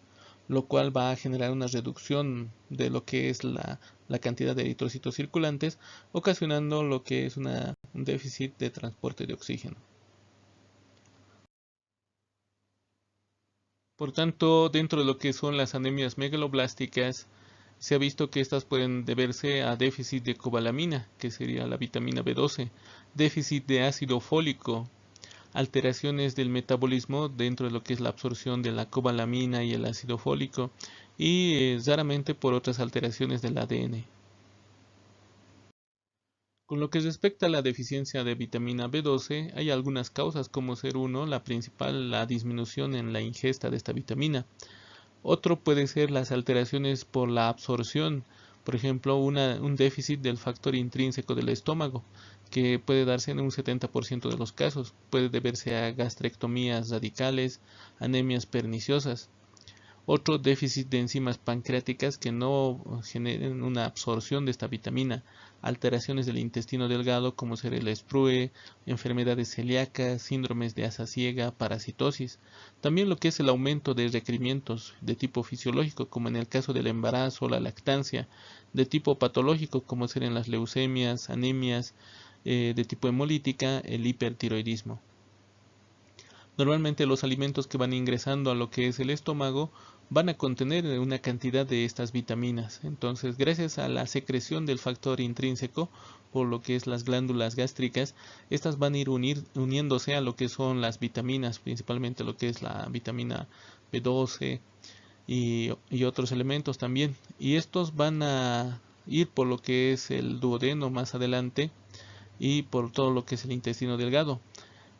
lo cual va a generar una reducción de lo que es la cantidad de eritrocitos circulantes, ocasionando lo que es un déficit de transporte de oxígeno. Por tanto, dentro de lo que son las anemias megaloblásticas, se ha visto que estas pueden deberse a déficit de cobalamina, que sería la vitamina B12, déficit de ácido fólico, alteraciones del metabolismo dentro de lo que es la absorción de la cobalamina y el ácido fólico y raramente por otras alteraciones del ADN. Con lo que respecta a la deficiencia de vitamina B12, hay algunas causas como ser uno, la principal, la disminución en la ingesta de esta vitamina. Otro puede ser las alteraciones por la absorción, por ejemplo, un déficit del factor intrínseco del estómago, que puede darse en un 70% de los casos. Puede deberse a gastrectomías radicales, anemias perniciosas. Otro, déficit de enzimas pancreáticas que no generen una absorción de esta vitamina, alteraciones del intestino delgado como ser el sprue, enfermedades celíacas, síndromes de asa ciega, parasitosis. También lo que es el aumento de requerimientos de tipo fisiológico como en el caso del embarazo, la lactancia, de tipo patológico como ser en las leucemias, anemias, de tipo hemolítica, el hipertiroidismo. Normalmente los alimentos que van ingresando a lo que es el estómago van a contener una cantidad de estas vitaminas. Entonces, gracias a la secreción del factor intrínseco, por lo que es las glándulas gástricas, estas van a ir uniéndose a lo que son las vitaminas, principalmente lo que es la vitamina B12 y otros elementos también. Y estos van a ir por lo que es el duodeno más adelante y por todo lo que es el intestino delgado.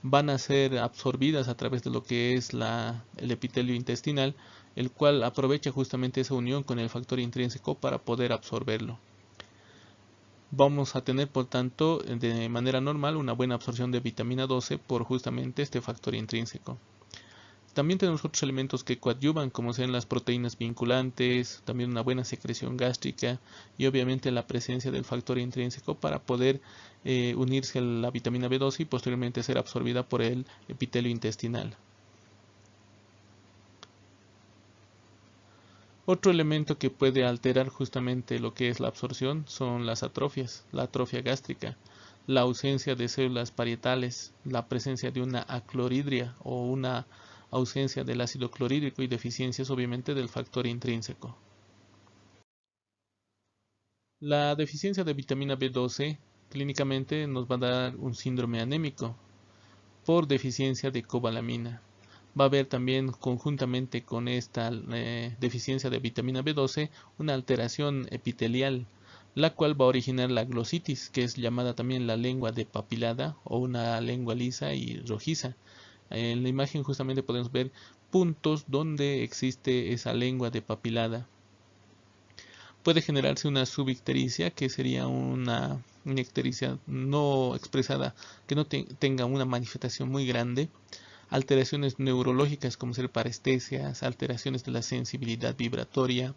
Van a ser absorbidas a través de lo que es el epitelio intestinal, el cual aprovecha justamente esa unión con el factor intrínseco para poder absorberlo. Vamos a tener, por tanto, de manera normal una buena absorción de vitamina 12 por justamente este factor intrínseco. También tenemos otros elementos que coadyuvan, como sean las proteínas vinculantes, también una buena secreción gástrica y obviamente la presencia del factor intrínseco para poder unirse a la vitamina B12 y posteriormente ser absorbida por el epitelio intestinal. Otro elemento que puede alterar justamente lo que es la absorción son las atrofias, la atrofia gástrica, la ausencia de células parietales, la presencia de una acloridria o una ausencia del ácido clorhídrico y deficiencias obviamente del factor intrínseco. La deficiencia de vitamina B12 clínicamente nos va a dar un síndrome anémico por deficiencia de cobalamina. Va a haber también conjuntamente con esta deficiencia de vitamina B12 una alteración epitelial, la cual va a originar la glositis, que es llamada también la lengua depapilada o una lengua lisa y rojiza. En la imagen justamente podemos ver puntos donde existe esa lengua depapilada. Puede generarse una subictericia, que sería una ictericia no expresada, que no tenga una manifestación muy grande. Alteraciones neurológicas como ser parestesias, alteraciones de la sensibilidad vibratoria,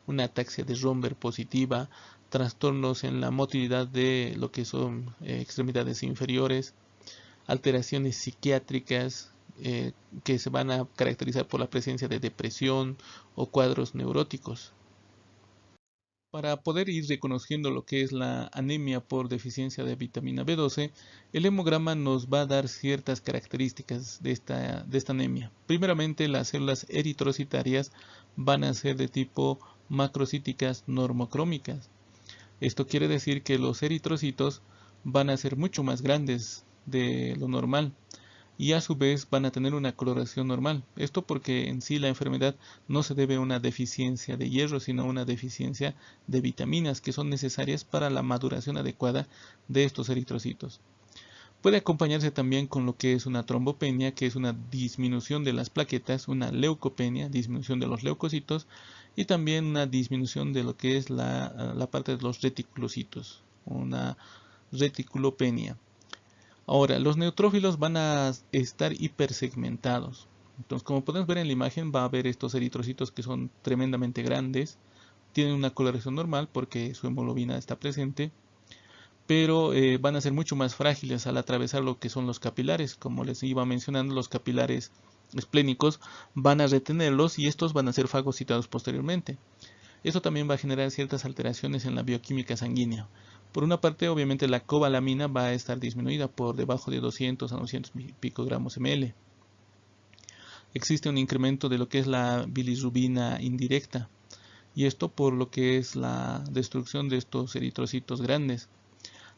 una ataxia de Romberg positiva, trastornos en la motilidad de lo que son extremidades inferiores, alteraciones psiquiátricas que se van a caracterizar por la presencia de depresión o cuadros neuróticos. Para poder ir reconociendo lo que es la anemia por deficiencia de vitamina B12, el hemograma nos va a dar ciertas características de esta anemia. Primeramente, las células eritrocitarias van a ser de tipo macrocíticas normocrómicas. Esto quiere decir que los eritrocitos van a ser mucho más grandes de lo normal y a su vez van a tener una coloración normal. Esto porque en sí la enfermedad no se debe a una deficiencia de hierro, sino a una deficiencia de vitaminas que son necesarias para la maduración adecuada de estos eritrocitos. Puede acompañarse también con lo que es una trombopenia, que es una disminución de las plaquetas, una leucopenia, disminución de los leucocitos, y también una disminución de lo que es la parte de los reticulocitos, una reticulopenia. Ahora, los neutrófilos van a estar hipersegmentados. Entonces, como podemos ver en la imagen, va a haber estos eritrocitos que son tremendamente grandes, tienen una coloración normal porque su hemoglobina está presente, pero van a ser mucho más frágiles al atravesar lo que son los capilares. Como les iba mencionando, los capilares esplénicos van a retenerlos y estos van a ser fagocitados posteriormente. Esto también va a generar ciertas alteraciones en la bioquímica sanguínea. Por una parte, obviamente la cobalamina va a estar disminuida por debajo de 200 a 200 picogramos ml. Existe un incremento de lo que es la bilirrubina indirecta, y esto por lo que es la destrucción de estos eritrocitos grandes.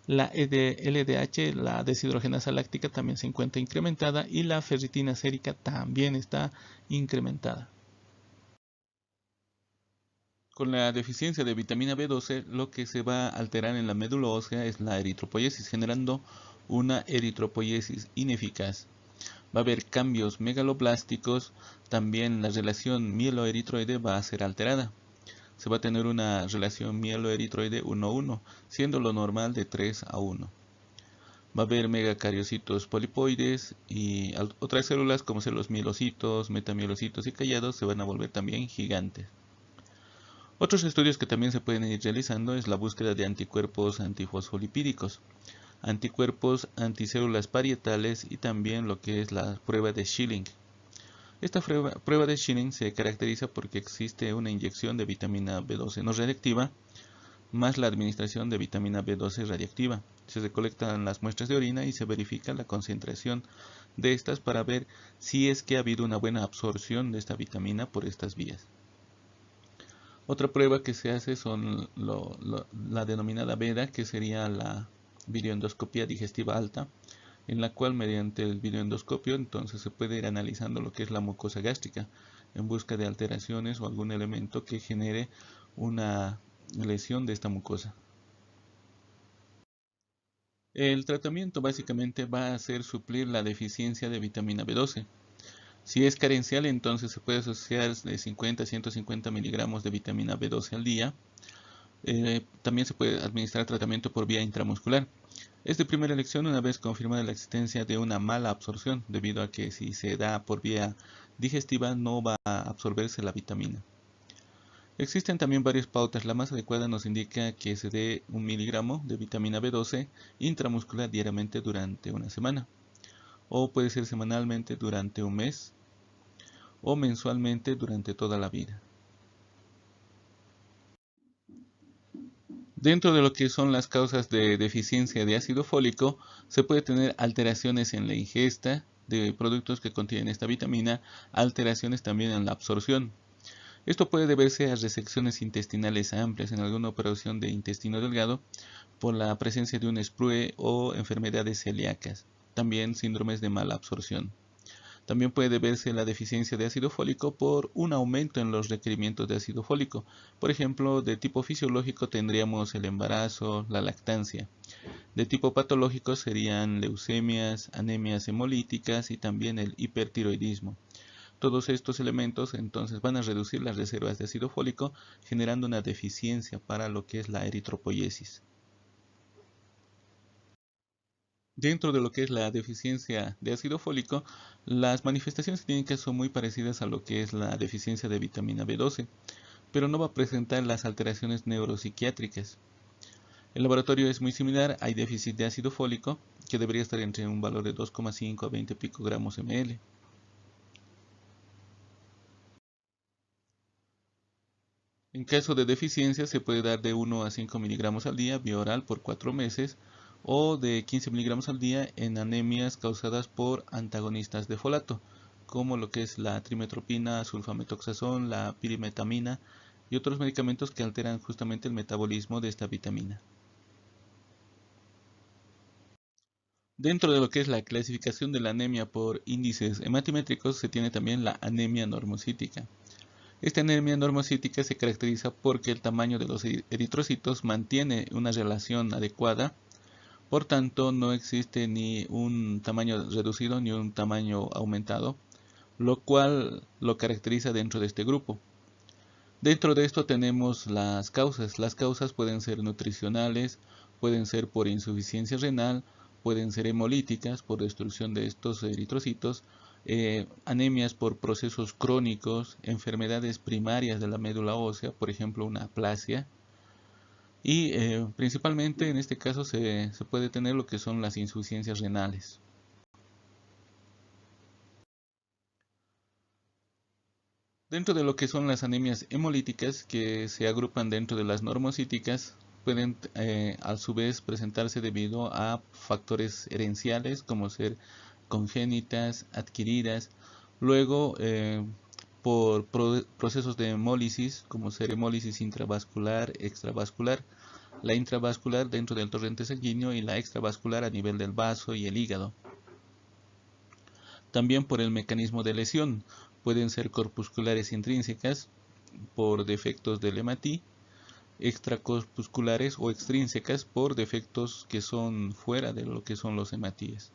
La LDH, la deshidrogenasa láctica, también se encuentra incrementada y la ferritina sérica también está incrementada. Con la deficiencia de vitamina B12, lo que se va a alterar en la médula ósea es la eritropoiesis, generando una eritropoiesis ineficaz. Va a haber cambios megaloblásticos, también la relación mieloeritroide va a ser alterada. Se va a tener una relación mieloeritroide 1:1, siendo lo normal de 3:1. Va a haber megacariocitos polipoides y otras células como ser los mielocitos, metamielocitos y callados se van a volver también gigantes. Otros estudios que también se pueden ir realizando es la búsqueda de anticuerpos antifosfolipídicos, anticuerpos anticélulas parietales y también lo que es la prueba de Schilling. Esta prueba de Schilling se caracteriza porque existe una inyección de vitamina B12 no radiactiva más la administración de vitamina B12 radiactiva. Se recolectan las muestras de orina y se verifica la concentración de estas para ver si es que ha habido una buena absorción de esta vitamina por estas vías. Otra prueba que se hace son la denominada VEDA, que sería la videoendoscopía digestiva alta, en la cual mediante el videoendoscopio entonces se puede ir analizando lo que es la mucosa gástrica en busca de alteraciones o algún elemento que genere una lesión de esta mucosa. El tratamiento básicamente va a ser suplir la deficiencia de vitamina B12. Si es carencial, entonces se puede asociar de 50 a 150 miligramos de vitamina B12 al día. También se puede administrar tratamiento por vía intramuscular. Es de primera elección una vez confirmada la existencia de una mala absorción, debido a que si se da por vía digestiva no va a absorberse la vitamina. Existen también varias pautas. La más adecuada nos indica que se dé 1 miligramo de vitamina B12 intramuscular diariamente durante una semana, o puede ser semanalmente durante un mes, o mensualmente durante toda la vida. Dentro de lo que son las causas de deficiencia de ácido fólico, se puede tener alteraciones en la ingesta de productos que contienen esta vitamina, alteraciones también en la absorción. Esto puede deberse a resecciones intestinales amplias en alguna operación de intestino delgado por la presencia de un sprue o enfermedades celíacas, también síndromes de mala absorción. También puede deberse la deficiencia de ácido fólico por un aumento en los requerimientos de ácido fólico. Por ejemplo, de tipo fisiológico tendríamos el embarazo, la lactancia. De tipo patológico serían leucemias, anemias hemolíticas y también el hipertiroidismo. Todos estos elementos entonces van a reducir las reservas de ácido fólico, generando una deficiencia para lo que es la eritropoyesis. Dentro de lo que es la deficiencia de ácido fólico, las manifestaciones clínicas son muy parecidas a lo que es la deficiencia de vitamina B12, pero no va a presentar las alteraciones neuropsiquiátricas. El laboratorio es muy similar, hay déficit de ácido fólico, que debería estar entre un valor de 2,5 a 20 picogramos ml. En caso de deficiencia se puede dar de 1 a 5 miligramos al día vía oral por 4 meses o de 15 miligramos al día en anemias causadas por antagonistas de folato, como lo que es la trimetropina, sulfametoxazón, la pirimetamina y otros medicamentos que alteran justamente el metabolismo de esta vitamina. Dentro de lo que es la clasificación de la anemia por índices hematimétricos se tiene también la anemia normocítica. Esta anemia normocítica se caracteriza porque el tamaño de los eritrocitos mantiene una relación adecuada, por tanto no existe ni un tamaño reducido ni un tamaño aumentado, lo cual lo caracteriza dentro de este grupo. Dentro de esto tenemos las causas. Las causas pueden ser nutricionales, pueden ser por insuficiencia renal, pueden ser hemolíticas por destrucción de estos eritrocitos, anemias por procesos crónicos, enfermedades primarias de la médula ósea, por ejemplo una aplasia, y principalmente en este caso se puede tener lo que son las insuficiencias renales. Dentro de lo que son las anemias hemolíticas, que se agrupan dentro de las normocíticas, pueden a su vez presentarse debido a factores herenciales como ser congénitas, adquiridas, luego por procesos de hemólisis como ser hemólisis intravascular, extravascular, la intravascular dentro del torrente sanguíneo y la extravascular a nivel del vaso y el hígado. También por el mecanismo de lesión, pueden ser corpusculares intrínsecas por defectos del hematí, extracorpusculares o extrínsecas por defectos que son fuera de lo que son los hematíes.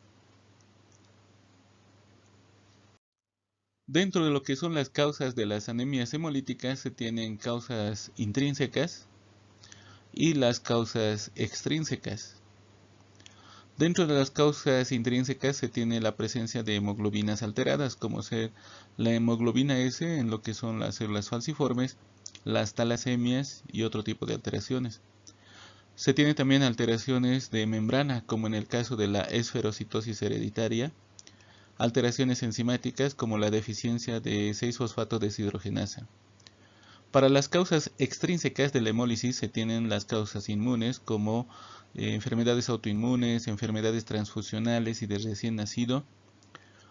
Dentro de lo que son las causas de las anemias hemolíticas se tienen causas intrínsecas y las causas extrínsecas. Dentro de las causas intrínsecas se tiene la presencia de hemoglobinas alteradas, como ser la hemoglobina S en lo que son las células falciformes, las talasemias y otro tipo de alteraciones. Se tiene también alteraciones de membrana, como en el caso de la esferocitosis hereditaria, alteraciones enzimáticas como la deficiencia de 6-fosfato deshidrogenasa. Para las causas extrínsecas de la hemólisis se tienen las causas inmunes como enfermedades autoinmunes, enfermedades transfusionales y de recién nacido,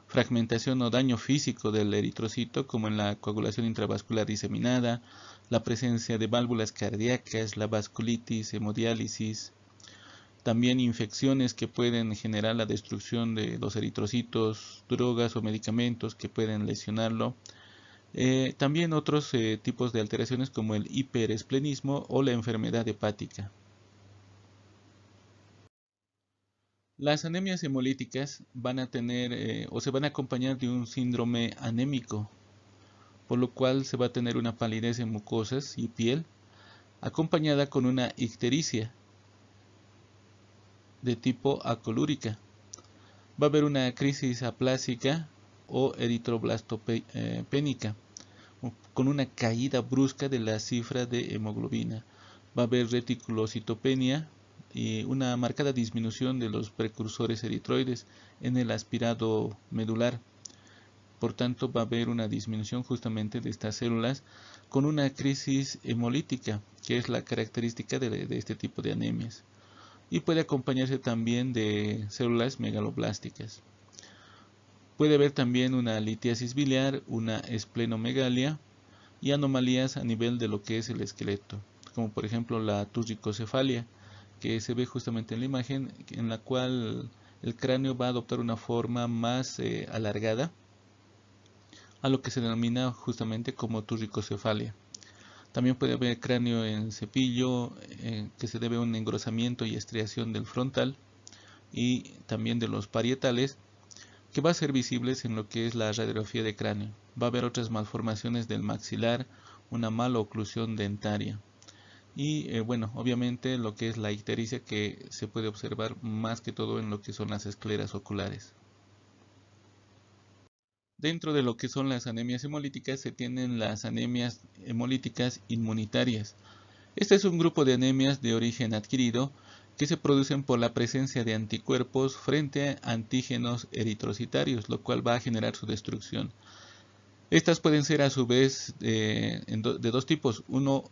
fragmentación o daño físico del eritrocito como en la coagulación intravascular diseminada, la presencia de válvulas cardíacas, la vasculitis, hemodiálisis, también infecciones que pueden generar la destrucción de los eritrocitos, drogas o medicamentos que pueden lesionarlo. También otros tipos de alteraciones como el hiperesplenismo o la enfermedad hepática. Las anemias hemolíticas van a tener o se van a acompañar de un síndrome anémico, por lo cual se va a tener una palidez en mucosas y piel, acompañada con una ictericia de tipo acolúrica. Va a haber una crisis aplásica o eritroblastopénica, con una caída brusca de la cifra de hemoglobina. Va a haber reticulocitopenia y una marcada disminución de los precursores eritroides en el aspirado medular. Por tanto, va a haber una disminución justamente de estas células con una crisis hemolítica, que es la característica de este tipo de anemias. Y puede acompañarse también de células megaloblásticas. Puede haber también una litiasis biliar, una esplenomegalia y anomalías a nivel de lo que es el esqueleto, como por ejemplo la turricocefalia, que se ve justamente en la imagen, en la cual el cráneo va a adoptar una forma más alargada, a lo que se denomina justamente como turricocefalia. También puede haber cráneo en cepillo, que se debe a un engrosamiento y estriación del frontal y también de los parietales, que va a ser visibles en lo que es la radiografía de cráneo. Va a haber otras malformaciones del maxilar, una mala oclusión dentaria. Y bueno, obviamente lo que es la ictericia, que se puede observar más que todo en lo que son las escleras oculares. Dentro de lo que son las anemias hemolíticas se tienen las anemias hemolíticas inmunitarias. Este es un grupo de anemias de origen adquirido que se producen por la presencia de anticuerpos frente a antígenos eritrocitarios, lo cual va a generar su destrucción. Estas pueden ser a su vez de dos tipos, uno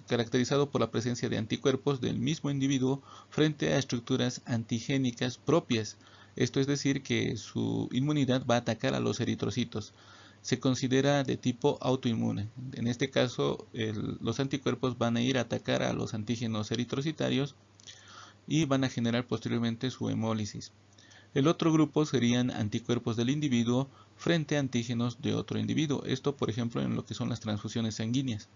caracterizado por la presencia de anticuerpos del mismo individuo frente a estructuras antigénicas propias. Esto es decir, que su inmunidad va a atacar a los eritrocitos. Se considera de tipo autoinmune. En este caso, los anticuerpos van a ir a atacar a los antígenos eritrocitarios y van a generar posteriormente su hemólisis. El otro grupo serían anticuerpos del individuo frente a antígenos de otro individuo. Esto, por ejemplo, en lo que son las transfusiones sanguíneas.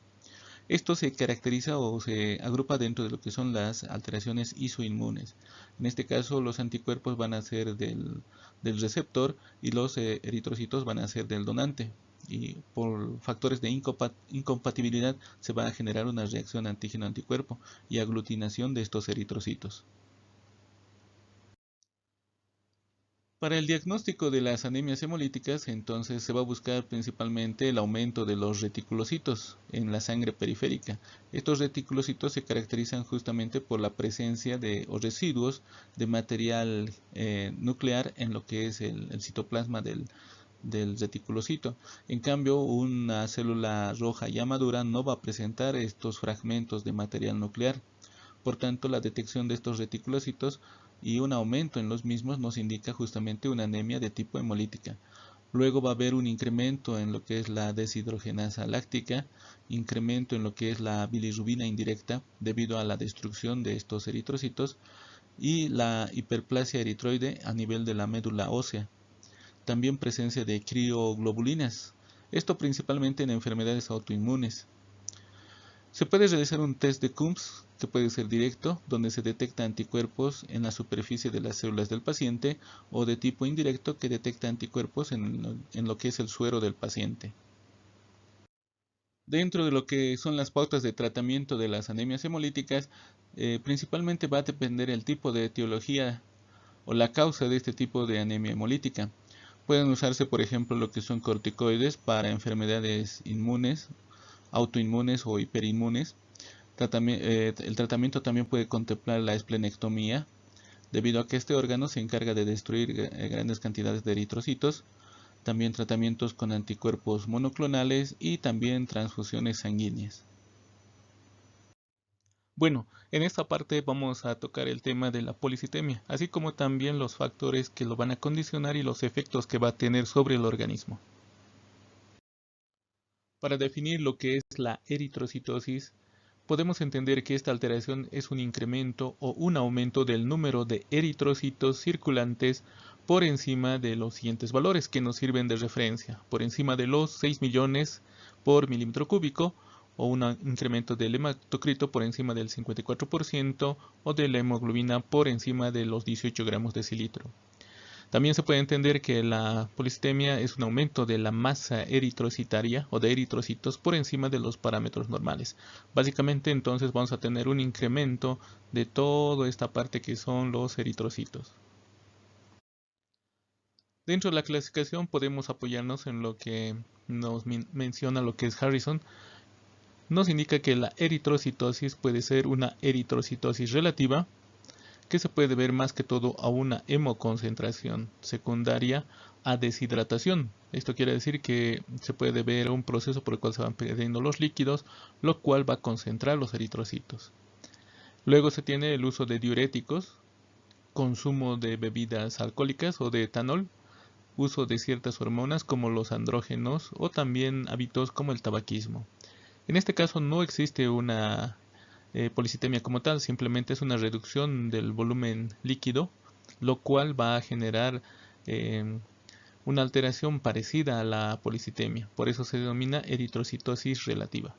Esto se caracteriza o se agrupa dentro de lo que son las alteraciones isoinmunes. En este caso, los anticuerpos van a ser del receptor y los eritrocitos van a ser del donante. Y por factores de incompatibilidad se va a generar una reacción antígeno-anticuerpo y aglutinación de estos eritrocitos. Para el diagnóstico de las anemias hemolíticas, entonces se va a buscar principalmente el aumento de los reticulocitos en la sangre periférica. Estos reticulocitos se caracterizan justamente por la presencia de o residuos de material nuclear en lo que es el citoplasma del reticulocito. En cambio, una célula roja ya madura no va a presentar estos fragmentos de material nuclear. Por tanto, la detección de estos reticulocitos y un aumento en los mismos nos indica justamente una anemia de tipo hemolítica. Luego va a haber un incremento en lo que es la deshidrogenasa láctica, incremento en lo que es la bilirrubina indirecta debido a la destrucción de estos eritrocitos y la hiperplasia eritroide a nivel de la médula ósea. También presencia de crioglobulinas, esto principalmente en enfermedades autoinmunes. Se puede realizar un test de Coombs, que puede ser directo, donde se detecta anticuerpos en la superficie de las células del paciente, o de tipo indirecto, que detecta anticuerpos en lo que es el suero del paciente. Dentro de lo que son las pautas de tratamiento de las anemias hemolíticas, principalmente va a depender el tipo de etiología o la causa de este tipo de anemia hemolítica. Pueden usarse, por ejemplo, lo que son corticoides para enfermedades inmunes, autoinmunes o hiperinmunes. El tratamiento también puede contemplar la esplenectomía, debido a que este órgano se encarga de destruir grandes cantidades de eritrocitos. También tratamientos con anticuerpos monoclonales y también transfusiones sanguíneas. Bueno, en esta parte vamos a tocar el tema de la policitemia, así como también los factores que lo van a condicionar y los efectos que va a tener sobre el organismo. Para definir lo que es la eritrocitosis, podemos entender que esta alteración es un incremento o un aumento del número de eritrocitos circulantes por encima de los siguientes valores que nos sirven de referencia, por encima de los 6 millones por milímetro cúbico, o un incremento del hematocrito por encima del 54% o de la hemoglobina por encima de los 18 gramos decilitro. También se puede entender que la policitemia es un aumento de la masa eritrocitaria o de eritrocitos por encima de los parámetros normales. Básicamente entonces vamos a tener un incremento de toda esta parte que son los eritrocitos. Dentro de la clasificación podemos apoyarnos en lo que nos menciona lo que es Harrison. Nos indica que la eritrocitosis puede ser una eritrocitosis relativa, que se puede ver más que todo a una hemoconcentración secundaria a deshidratación. Esto quiere decir que se puede ver un proceso por el cual se van perdiendo los líquidos, lo cual va a concentrar los eritrocitos. Luego se tiene el uso de diuréticos, consumo de bebidas alcohólicas o de etanol, uso de ciertas hormonas como los andrógenos o también hábitos como el tabaquismo. En este caso no existe una policitemia como tal, simplemente es una reducción del volumen líquido, lo cual va a generar una alteración parecida a la policitemia, por eso se denomina eritrocitosis relativa.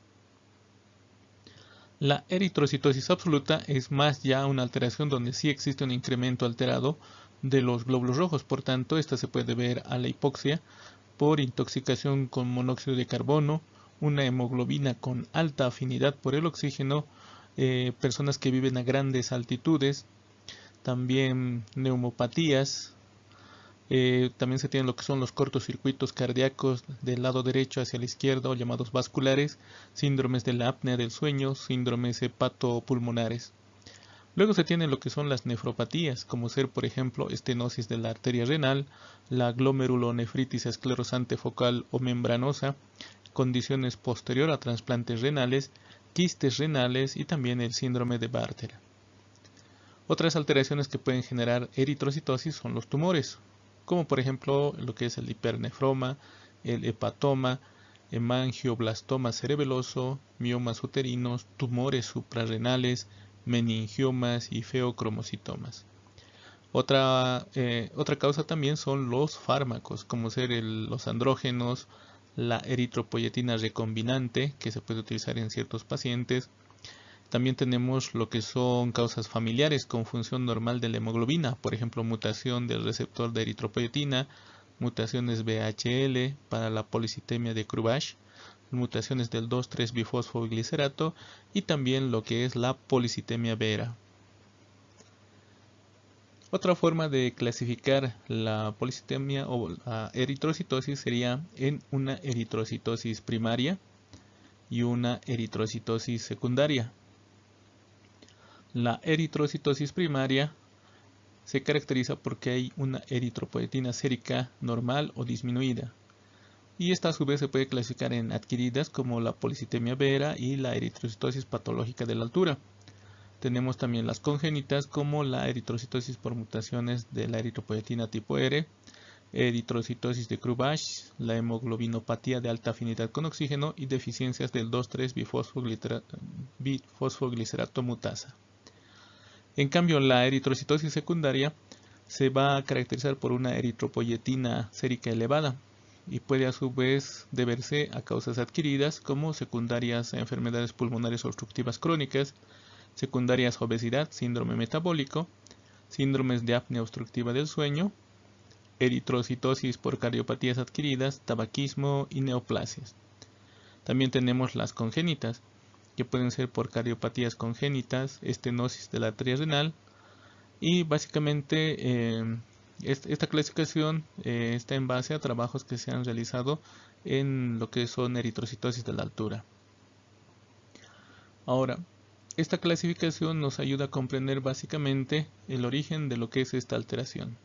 La eritrocitosis absoluta es más ya una alteración donde sí existe un incremento alterado de los glóbulos rojos, por tanto esta se puede ver a la hipoxia por intoxicación con monóxido de carbono, una hemoglobina con alta afinidad por el oxígeno, personas que viven a grandes altitudes, también neumopatías, también se tienen lo que son los cortocircuitos cardíacos del lado derecho hacia la izquierda, o llamados vasculares, síndromes de la apnea del sueño, síndromes hepatopulmonares. Luego se tienen lo que son las nefropatías, como ser por ejemplo estenosis de la arteria renal, la glomerulonefritis esclerosante focal o membranosa, condiciones posterior a trasplantes renales, quistes renales y también el síndrome de Bartter. Otras alteraciones que pueden generar eritrocitosis son los tumores, como por ejemplo lo que es el hipernefroma, el hepatoma, hemangioblastoma cerebeloso, miomas uterinos, tumores suprarrenales, meningiomas y feocromocitomas. Otra causa también son los fármacos, como ser los andrógenos, la eritropoyetina recombinante, que se puede utilizar en ciertos pacientes. También tenemos lo que son causas familiares con función normal de la hemoglobina, por ejemplo, mutación del receptor de eritropoyetina, mutaciones VHL para la policitemia de Krubach, mutaciones del 2,3-bifosfoglicerato y también lo que es la policitemia vera. Otra forma de clasificar la policitemia o la eritrocitosis sería en una eritrocitosis primaria y una eritrocitosis secundaria. La eritrocitosis primaria se caracteriza porque hay una eritropoyetina sérica normal o disminuida, y esta a su vez se puede clasificar en adquiridas como la policitemia vera y la eritrocitosis patológica de la altura. Tenemos también las congénitas como la eritrocitosis por mutaciones de la eritropoyetina tipo R, eritrocitosis de Krubach, la hemoglobinopatía de alta afinidad con oxígeno y deficiencias del 2,3-bifosfoglicerato mutasa. En cambio, la eritrocitosis secundaria se va a caracterizar por una eritropoyetina sérica elevada y puede a su vez deberse a causas adquiridas como secundarias a enfermedades pulmonares obstructivas crónicas, secundarias a obesidad, síndrome metabólico, síndromes de apnea obstructiva del sueño, eritrocitosis por cardiopatías adquiridas, tabaquismo y neoplasias. También tenemos las congénitas, que pueden ser por cardiopatías congénitas, estenosis de la arteria renal, Y básicamente esta clasificación está en base a trabajos que se han realizado en lo que son eritrocitosis de la altura. Ahora, esta clasificación nos ayuda a comprender básicamente el origen de lo que es esta alteración.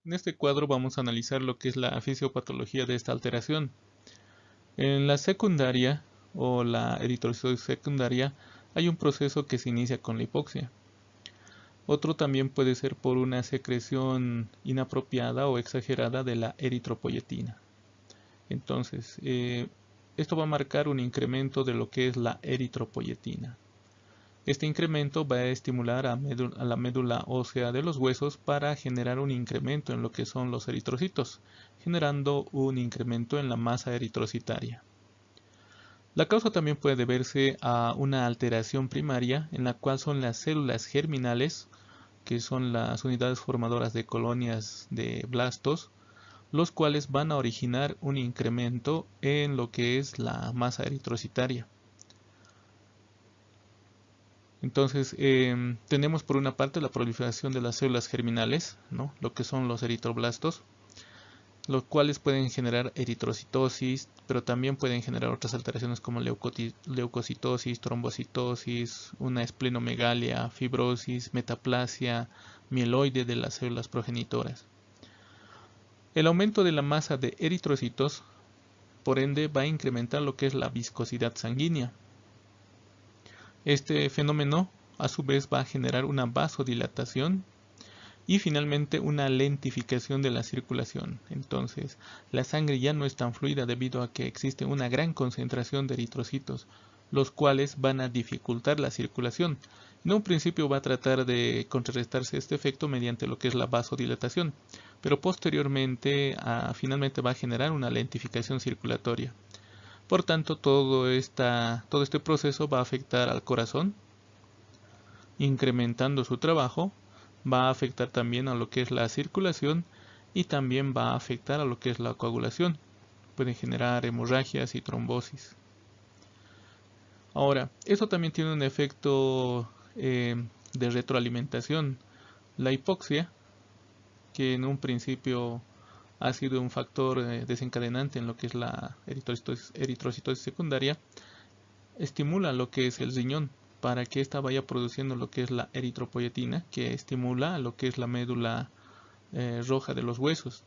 En este cuadro vamos a analizar lo que es la fisiopatología de esta alteración. En la secundaria o la eritrocitosis secundaria hay un proceso que se inicia con la hipoxia. Otro también puede ser por una secreción inapropiada o exagerada de la eritropoyetina. Entonces, esto va a marcar un incremento de lo que es la eritropoyetina. Este incremento va a estimular a la médula ósea de los huesos para generar un incremento en lo que son los eritrocitos, generando un incremento en la masa eritrocitaria. La causa también puede deberse a una alteración primaria en la cual son las células germinales, que son las unidades formadoras de colonias de blastos, los cuales van a originar un incremento en lo que es la masa eritrocitaria. Entonces, tenemos por una parte la proliferación de las células germinales, ¿no? Lo que son los eritroblastos, los cuales pueden generar eritrocitosis, pero también pueden generar otras alteraciones como leucocitosis, trombocitosis, una esplenomegalia, fibrosis, metaplasia, mieloide de las células progenitoras. El aumento de la masa de eritrocitos, por ende, va a incrementar lo que es la viscosidad sanguínea. Este fenómeno, a su vez, va a generar una vasodilatación y finalmente una lentificación de la circulación. Entonces, la sangre ya no es tan fluida debido a que existe una gran concentración de eritrocitos, los cuales van a dificultar la circulación. En un principio va a tratar de contrarrestarse este efecto mediante lo que es la vasodilatación, pero posteriormente finalmente va a generar una lentificación circulatoria. Por tanto, todo este proceso va a afectar al corazón, incrementando su trabajo, va a afectar también a lo que es la circulación y también va a afectar a lo que es la coagulación. Pueden generar hemorragias y trombosis. Ahora, eso también tiene un efecto de retroalimentación. La hipoxia, que en un principio ha sido un factor desencadenante en lo que es la eritrocitosis secundaria, estimula lo que es el riñón para que ésta vaya produciendo lo que es la eritropoyetina, que estimula lo que es la médula roja de los huesos.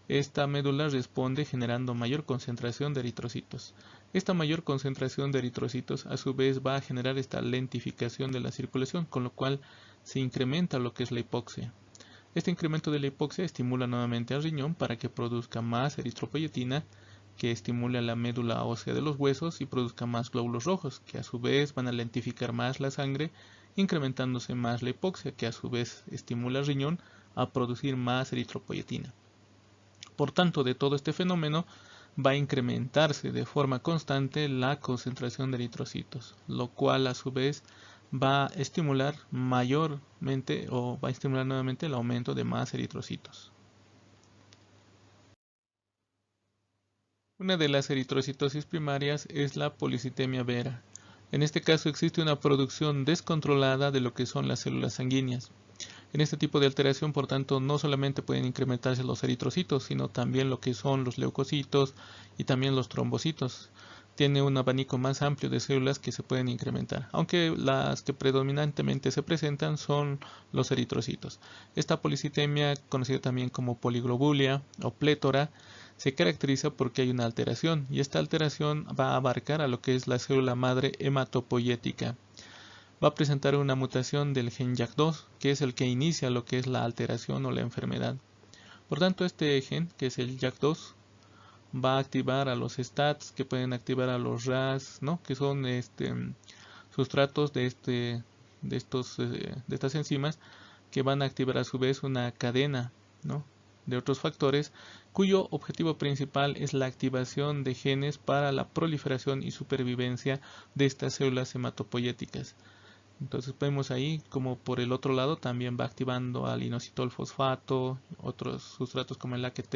Esta médula responde generando mayor concentración de eritrocitos. Esta mayor concentración de eritrocitos a su vez va a generar esta lentificación de la circulación, con lo cual se incrementa lo que es la hipoxia. Este incremento de la hipoxia estimula nuevamente al riñón para que produzca más eritropoyetina, que estimule a la médula ósea de los huesos y produzca más glóbulos rojos, que a su vez van a lentificar más la sangre, incrementándose más la hipoxia, que a su vez estimula al riñón a producir más eritropoyetina. Por tanto, de todo este fenómeno va a incrementarse de forma constante la concentración de eritrocitos, lo cual a su vez va a estimular mayormente o va a estimular nuevamente el aumento de más eritrocitos. Una de las eritrocitosis primarias es la policitemia vera. En este caso existe una producción descontrolada de lo que son las células sanguíneas. En este tipo de alteración, por tanto, no solamente pueden incrementarse los eritrocitos, sino también lo que son los leucocitos y también los trombocitos. Tiene un abanico más amplio de células que se pueden incrementar, aunque las que predominantemente se presentan son los eritrocitos. Esta policitemia, conocida también como poliglobulia o plétora, se caracteriza porque hay una alteración, y esta alteración va a abarcar a lo que es la célula madre hematopoyética. Va a presentar una mutación del gen JAK2, que es el que inicia lo que es la alteración o la enfermedad. Por tanto, este gen, que es el JAK2, va a activar a los STATs, que pueden activar a los RAS, ¿no? Que son sustratos de estas enzimas, que van a activar a su vez una cadena, ¿no?, de otros factores, cuyo objetivo principal es la activación de genes para la proliferación y supervivencia de estas células hematopoyéticas. Entonces vemos ahí como por el otro lado también va activando al inositol fosfato, otros sustratos como el AKT,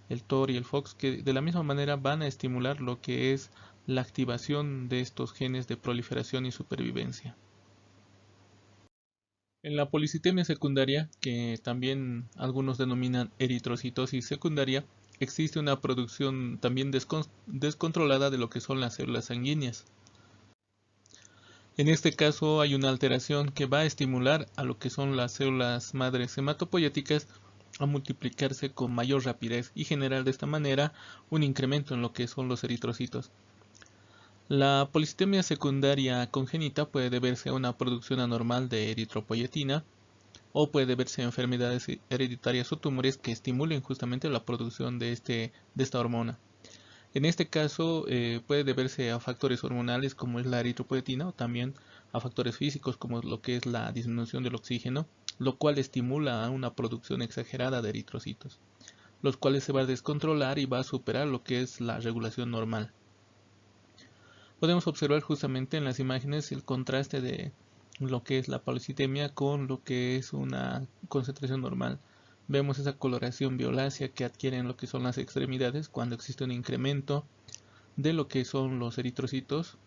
el TOR y el FOX, que de la misma manera van a estimular lo que es la activación de estos genes de proliferación y supervivencia. En la policitemia secundaria, que también algunos denominan eritrocitosis secundaria, existe una producción también descontrolada de lo que son las células sanguíneas. En este caso hay una alteración que va a estimular a lo que son las células madres hematopoyéticas a multiplicarse con mayor rapidez y generar de esta manera un incremento en lo que son los eritrocitos. La policitemia secundaria congénita puede deberse a una producción anormal de eritropoyetina o puede deberse a enfermedades hereditarias o tumores que estimulen justamente la producción de esta hormona. En este caso puede deberse a factores hormonales como es la eritropoyetina o también a factores físicos como lo que es la disminución del oxígeno, lo cual estimula a una producción exagerada de eritrocitos, los cuales se va a descontrolar y va a superar lo que es la regulación normal. Podemos observar justamente en las imágenes el contraste de lo que es la policitemia con lo que es una concentración normal. Vemos esa coloración violácea que adquieren lo que son las extremidades cuando existe un incremento de lo que son los eritrocitos,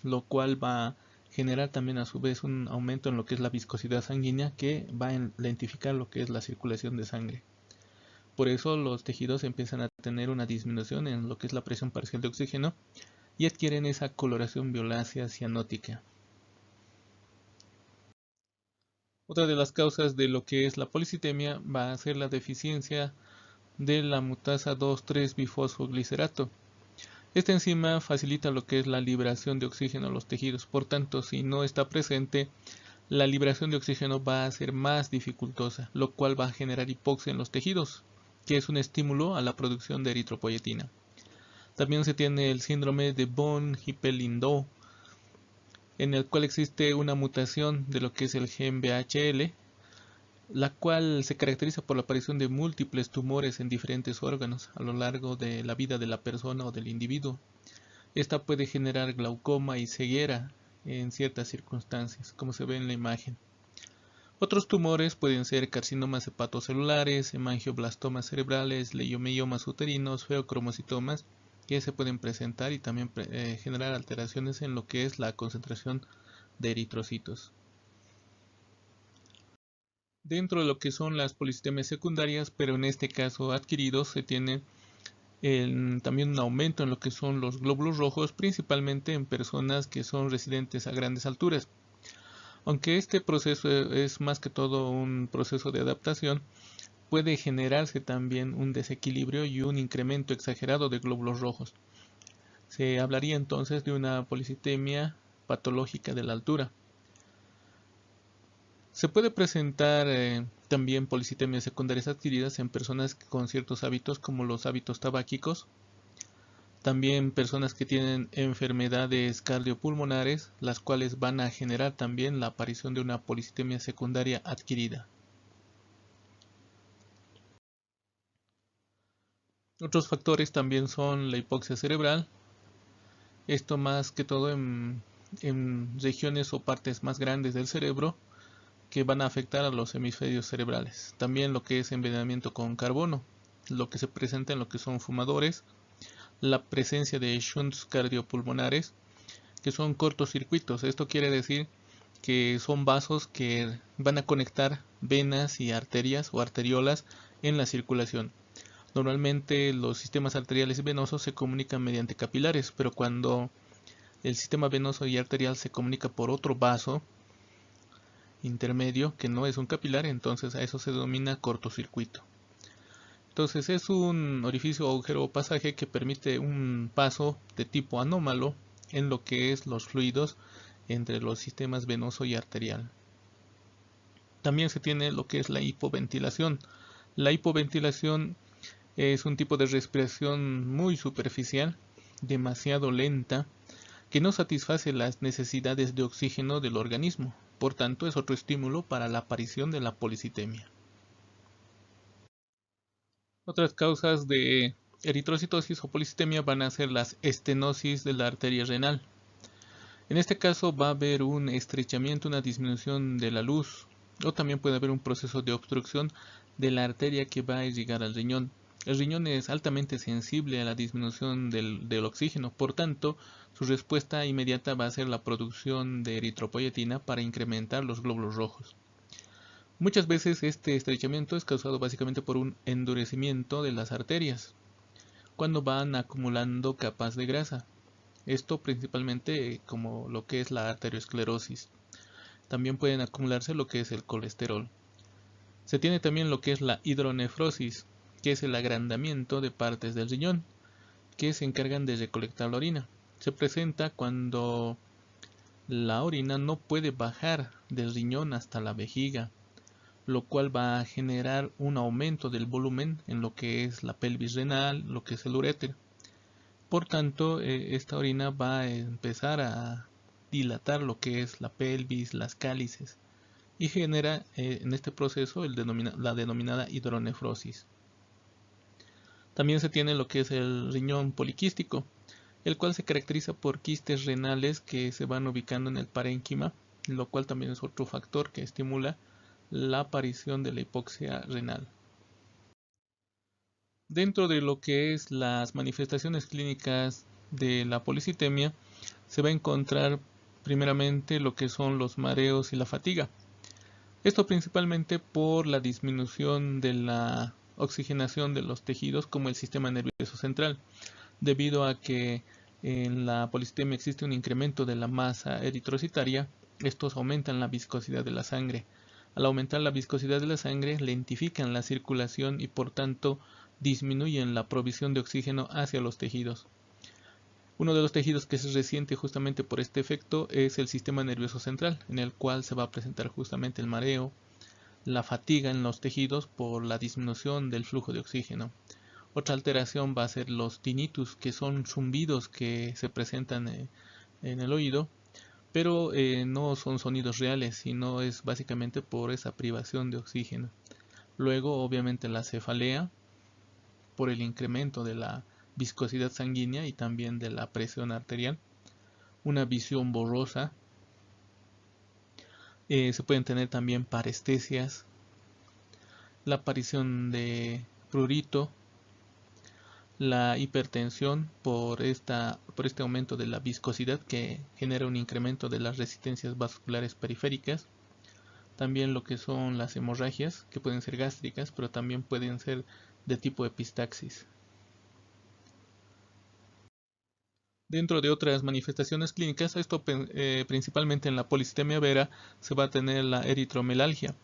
lo cual va a generar también a su vez un aumento en lo que es la viscosidad sanguínea que va a lentificar lo que es la circulación de sangre. Por eso los tejidos empiezan a tener una disminución en lo que es la presión parcial de oxígeno y adquieren esa coloración violácea cianótica. Otra de las causas de lo que es la policitemia va a ser la deficiencia de la mutasa 2,3-bifosfoglicerato. Esta enzima facilita lo que es la liberación de oxígeno a los tejidos, por tanto, si no está presente, la liberación de oxígeno va a ser más dificultosa, lo cual va a generar hipoxia en los tejidos, que es un estímulo a la producción de eritropoyetina. También se tiene el síndrome de von Hippel-Lindau, en el cual existe una mutación de lo que es el gen VHL, la cual se caracteriza por la aparición de múltiples tumores en diferentes órganos a lo largo de la vida de la persona o del individuo. Esta puede generar glaucoma y ceguera en ciertas circunstancias, como se ve en la imagen. Otros tumores pueden ser carcinomas hepatocelulares, hemangioblastomas cerebrales, leiomiomas uterinos, feocromocitomas, que se pueden presentar y también generar alteraciones en lo que es la concentración de eritrocitos. Dentro de lo que son las policitemias secundarias, pero en este caso adquiridos, se tiene también un aumento en lo que son los glóbulos rojos, principalmente en personas que son residentes a grandes alturas. Aunque este proceso es más que todo un proceso de adaptación, puede generarse también un desequilibrio y un incremento exagerado de glóbulos rojos. Se hablaría entonces de una policitemia patológica de la altura. Se puede presentar también policitemias secundarias adquiridas en personas con ciertos hábitos como los hábitos tabáquicos, también personas que tienen enfermedades cardiopulmonares, las cuales van a generar también la aparición de una policitemia secundaria adquirida. Otros factores también son la hipoxia cerebral, esto más que todo en regiones o partes más grandes del cerebro que van a afectar a los hemisferios cerebrales. También lo que es envenenamiento con carbono, lo que se presenta en lo que son fumadores, la presencia de shunts cardiopulmonares, que son cortocircuitos. Esto quiere decir que son vasos que van a conectar venas y arterias o arteriolas en la circulación. Normalmente los sistemas arteriales y venosos se comunican mediante capilares, pero cuando el sistema venoso y arterial se comunica por otro vaso intermedio que no es un capilar, entonces a eso se denomina cortocircuito. Entonces es un orificio, agujero o pasaje que permite un paso de tipo anómalo en lo que es los fluidos entre los sistemas venoso y arterial. También se tiene lo que es la hipoventilación. La hipoventilación es un tipo de respiración muy superficial, demasiado lenta, que no satisface las necesidades de oxígeno del organismo. Por tanto, es otro estímulo para la aparición de la policitemia. Otras causas de eritrocitosis o policitemia van a ser las estenosis de la arteria renal. En este caso va a haber un estrechamiento, una disminución de la luz, o también puede haber un proceso de obstrucción de la arteria que va a llegar al riñón. El riñón es altamente sensible a la disminución del oxígeno, por tanto, su respuesta inmediata va a ser la producción de eritropoyetina para incrementar los glóbulos rojos. Muchas veces este estrechamiento es causado básicamente por un endurecimiento de las arterias, cuando van acumulando capas de grasa. Esto principalmente como lo que es la arteriosclerosis. También pueden acumularse lo que es el colesterol. Se tiene también lo que es la hidronefrosis, que es el agrandamiento de partes del riñón, que se encargan de recolectar la orina. Se presenta cuando la orina no puede bajar del riñón hasta la vejiga, lo cual va a generar un aumento del volumen en lo que es la pelvis renal, lo que es el uréter. Por tanto, esta orina va a empezar a dilatar lo que es la pelvis, las cálices, y genera en este proceso la denominada hidronefrosis. También se tiene lo que es el riñón poliquístico, el cual se caracteriza por quistes renales que se van ubicando en el parénquima, lo cual también es otro factor que estimula la aparición de la hipoxia renal. Dentro de lo que es las manifestaciones clínicas de la policitemia, se va a encontrar primeramente lo que son los mareos y la fatiga. Esto principalmente por la disminución de la oxigenación de los tejidos como el sistema nervioso central, debido a que en la policitemia existe un incremento de la masa eritrocitaria. Estos aumentan la viscosidad de la sangre. Al aumentar la viscosidad de la sangre, lentifican la circulación y por tanto disminuyen la provisión de oxígeno hacia los tejidos. Uno de los tejidos que se resiente justamente por este efecto es el sistema nervioso central, en el cual se va a presentar justamente el mareo, la fatiga en los tejidos por la disminución del flujo de oxígeno. Otra alteración va a ser los tinnitus, que son zumbidos que se presentan en el oído, pero no son sonidos reales, sino es básicamente por esa privación de oxígeno. Luego, obviamente, la cefalea, por el incremento de la viscosidad sanguínea y también de la presión arterial. Una visión borrosa. Se pueden tener también parestesias, la aparición de prurito, la hipertensión por este aumento de la viscosidad que genera un incremento de las resistencias vasculares periféricas. También lo que son las hemorragias, que pueden ser gástricas, pero también pueden ser de tipo epistaxis. Dentro de otras manifestaciones clínicas, esto principalmente en la policitemia vera, se va a tener la eritromelalgia,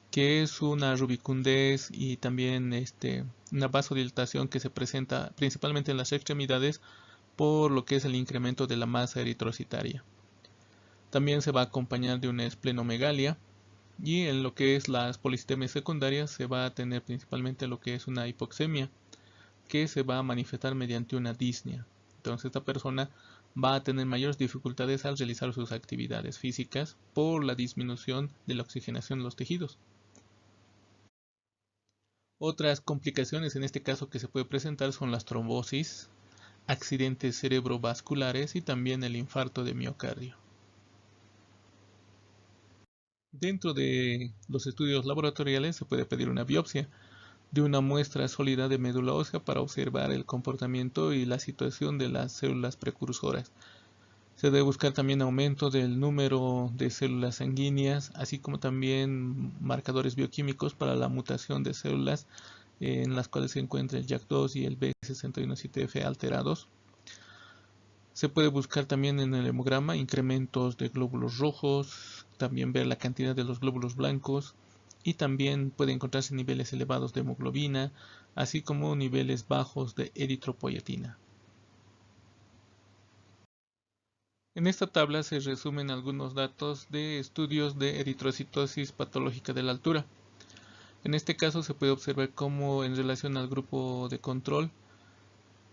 que es una rubicundez y también una vasodilatación que se presenta principalmente en las extremidades por lo que es el incremento de la masa eritrocitaria. También se va a acompañar de una esplenomegalia y en lo que es las policitemias secundarias se va a tener principalmente lo que es una hipoxemia que se va a manifestar mediante una disnea. Entonces esta persona va a tener mayores dificultades al realizar sus actividades físicas por la disminución de la oxigenación de los tejidos. Otras complicaciones en este caso que se puede presentar son las trombosis, accidentes cerebrovasculares y también el infarto de miocardio. Dentro de los estudios laboratoriales se puede pedir una biopsia de una muestra sólida de médula ósea para observar el comportamiento y la situación de las células precursoras. Se debe buscar también aumento del número de células sanguíneas, así como también marcadores bioquímicos para la mutación de células en las cuales se encuentra el JAK2 y el B61-7F alterados. Se puede buscar también en el hemograma incrementos de glóbulos rojos, también ver la cantidad de los glóbulos blancos y también puede encontrarse niveles elevados de hemoglobina, así como niveles bajos de eritropoyetina. En esta tabla se resumen algunos datos de estudios de eritrocitosis patológica de la altura. En este caso se puede observar cómo en relación al grupo de control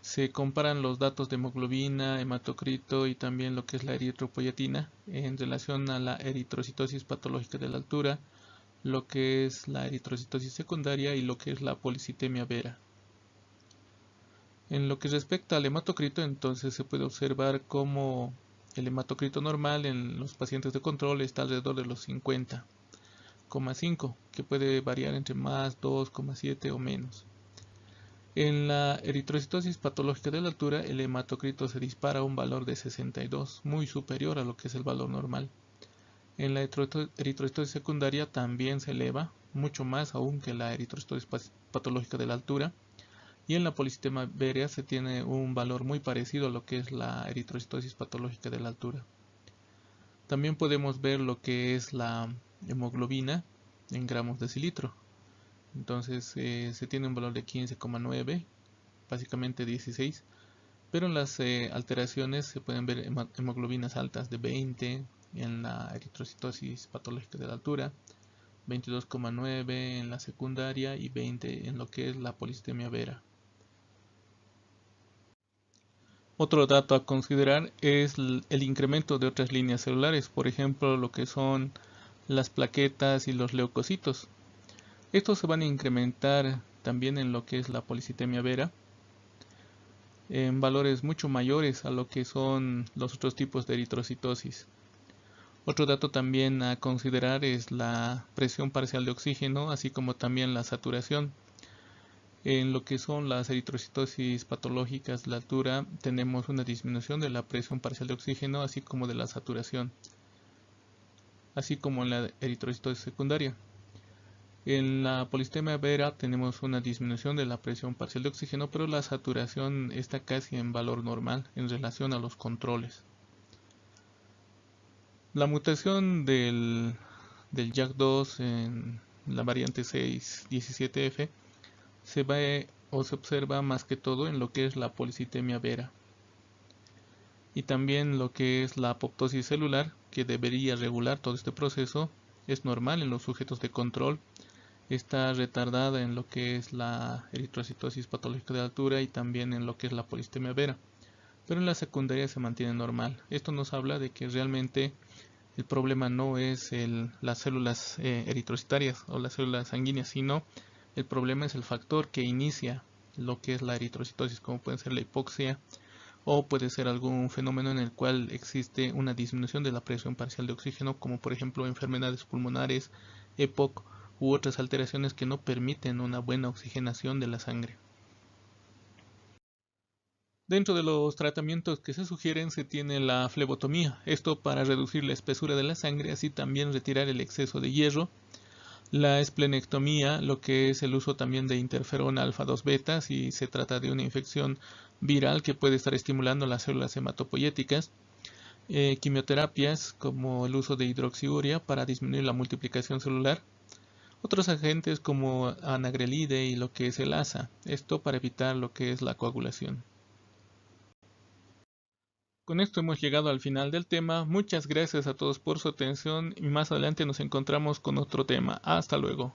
se comparan los datos de hemoglobina, hematocrito y también lo que es la eritropoyetina en relación a la eritrocitosis patológica de la altura, lo que es la eritrocitosis secundaria y lo que es la policitemia vera. En lo que respecta al hematocrito, entonces se puede observar cómo el hematocrito normal en los pacientes de control está alrededor de los 50,5, que puede variar entre más 2,7 o menos. En la eritrocitosis patológica de la altura, el hematocrito se dispara a un valor de 62, muy superior a lo que es el valor normal. En la eritrocitosis secundaria también se eleva, mucho más aún que la eritrocitosis patológica de la altura. Y en la polisistema bérea se tiene un valor muy parecido a lo que es la eritrocitosis patológica de la altura. También podemos ver lo que es la hemoglobina en gramos decilitro. Entonces se tiene un valor de 15,9, básicamente 16, pero en las alteraciones se pueden ver hemoglobinas altas de 20 en la eritrocitosis patológica de la altura, 22,9 en la secundaria y 20 en lo que es la polisistemia vera. Otro dato a considerar es el incremento de otras líneas celulares, por ejemplo lo que son las plaquetas y los leucocitos. Estos se van a incrementar también en lo que es la policitemia vera, en valores mucho mayores a lo que son los otros tipos de eritrocitosis. Otro dato también a considerar es la presión parcial de oxígeno, así como también la saturación. En lo que son las eritrocitosis patológicas de la altura, tenemos una disminución de la presión parcial de oxígeno, así como de la saturación, así como en la eritrocitosis secundaria. En la polisistemia vera tenemos una disminución de la presión parcial de oxígeno, pero la saturación está casi en valor normal en relación a los controles. La mutación del JAK2 en la variante 617F se ve o se observa más que todo en lo que es la policitemia vera y también lo que es la apoptosis celular, que debería regular todo este proceso. Es normal en los sujetos de control, está retardada en lo que es la eritrocitosis patológica de altura y también en lo que es la polisistemia vera, pero en la secundaria se mantiene normal. Esto nos habla de que realmente el problema no es las células eritrocitarias o las células sanguíneas, sino el problema es el factor que inicia lo que es la eritrocitosis, como puede ser la hipoxia o puede ser algún fenómeno en el cual existe una disminución de la presión parcial de oxígeno, como por ejemplo enfermedades pulmonares, EPOC u otras alteraciones que no permiten una buena oxigenación de la sangre. Dentro de los tratamientos que se sugieren se tiene la flebotomía, esto para reducir la espesura de la sangre, así también retirar el exceso de hierro. La esplenectomía, lo que es el uso también de interferona alfa 2 beta, si se trata de una infección viral que puede estar estimulando las células hematopoyéticas. Quimioterapias como el uso de hidroxiurea para disminuir la multiplicación celular. Otros agentes como anagrelide y lo que es el ASA, esto para evitar lo que es la coagulación. Con esto hemos llegado al final del tema. Muchas gracias a todos por su atención y más adelante nos encontramos con otro tema. Hasta luego.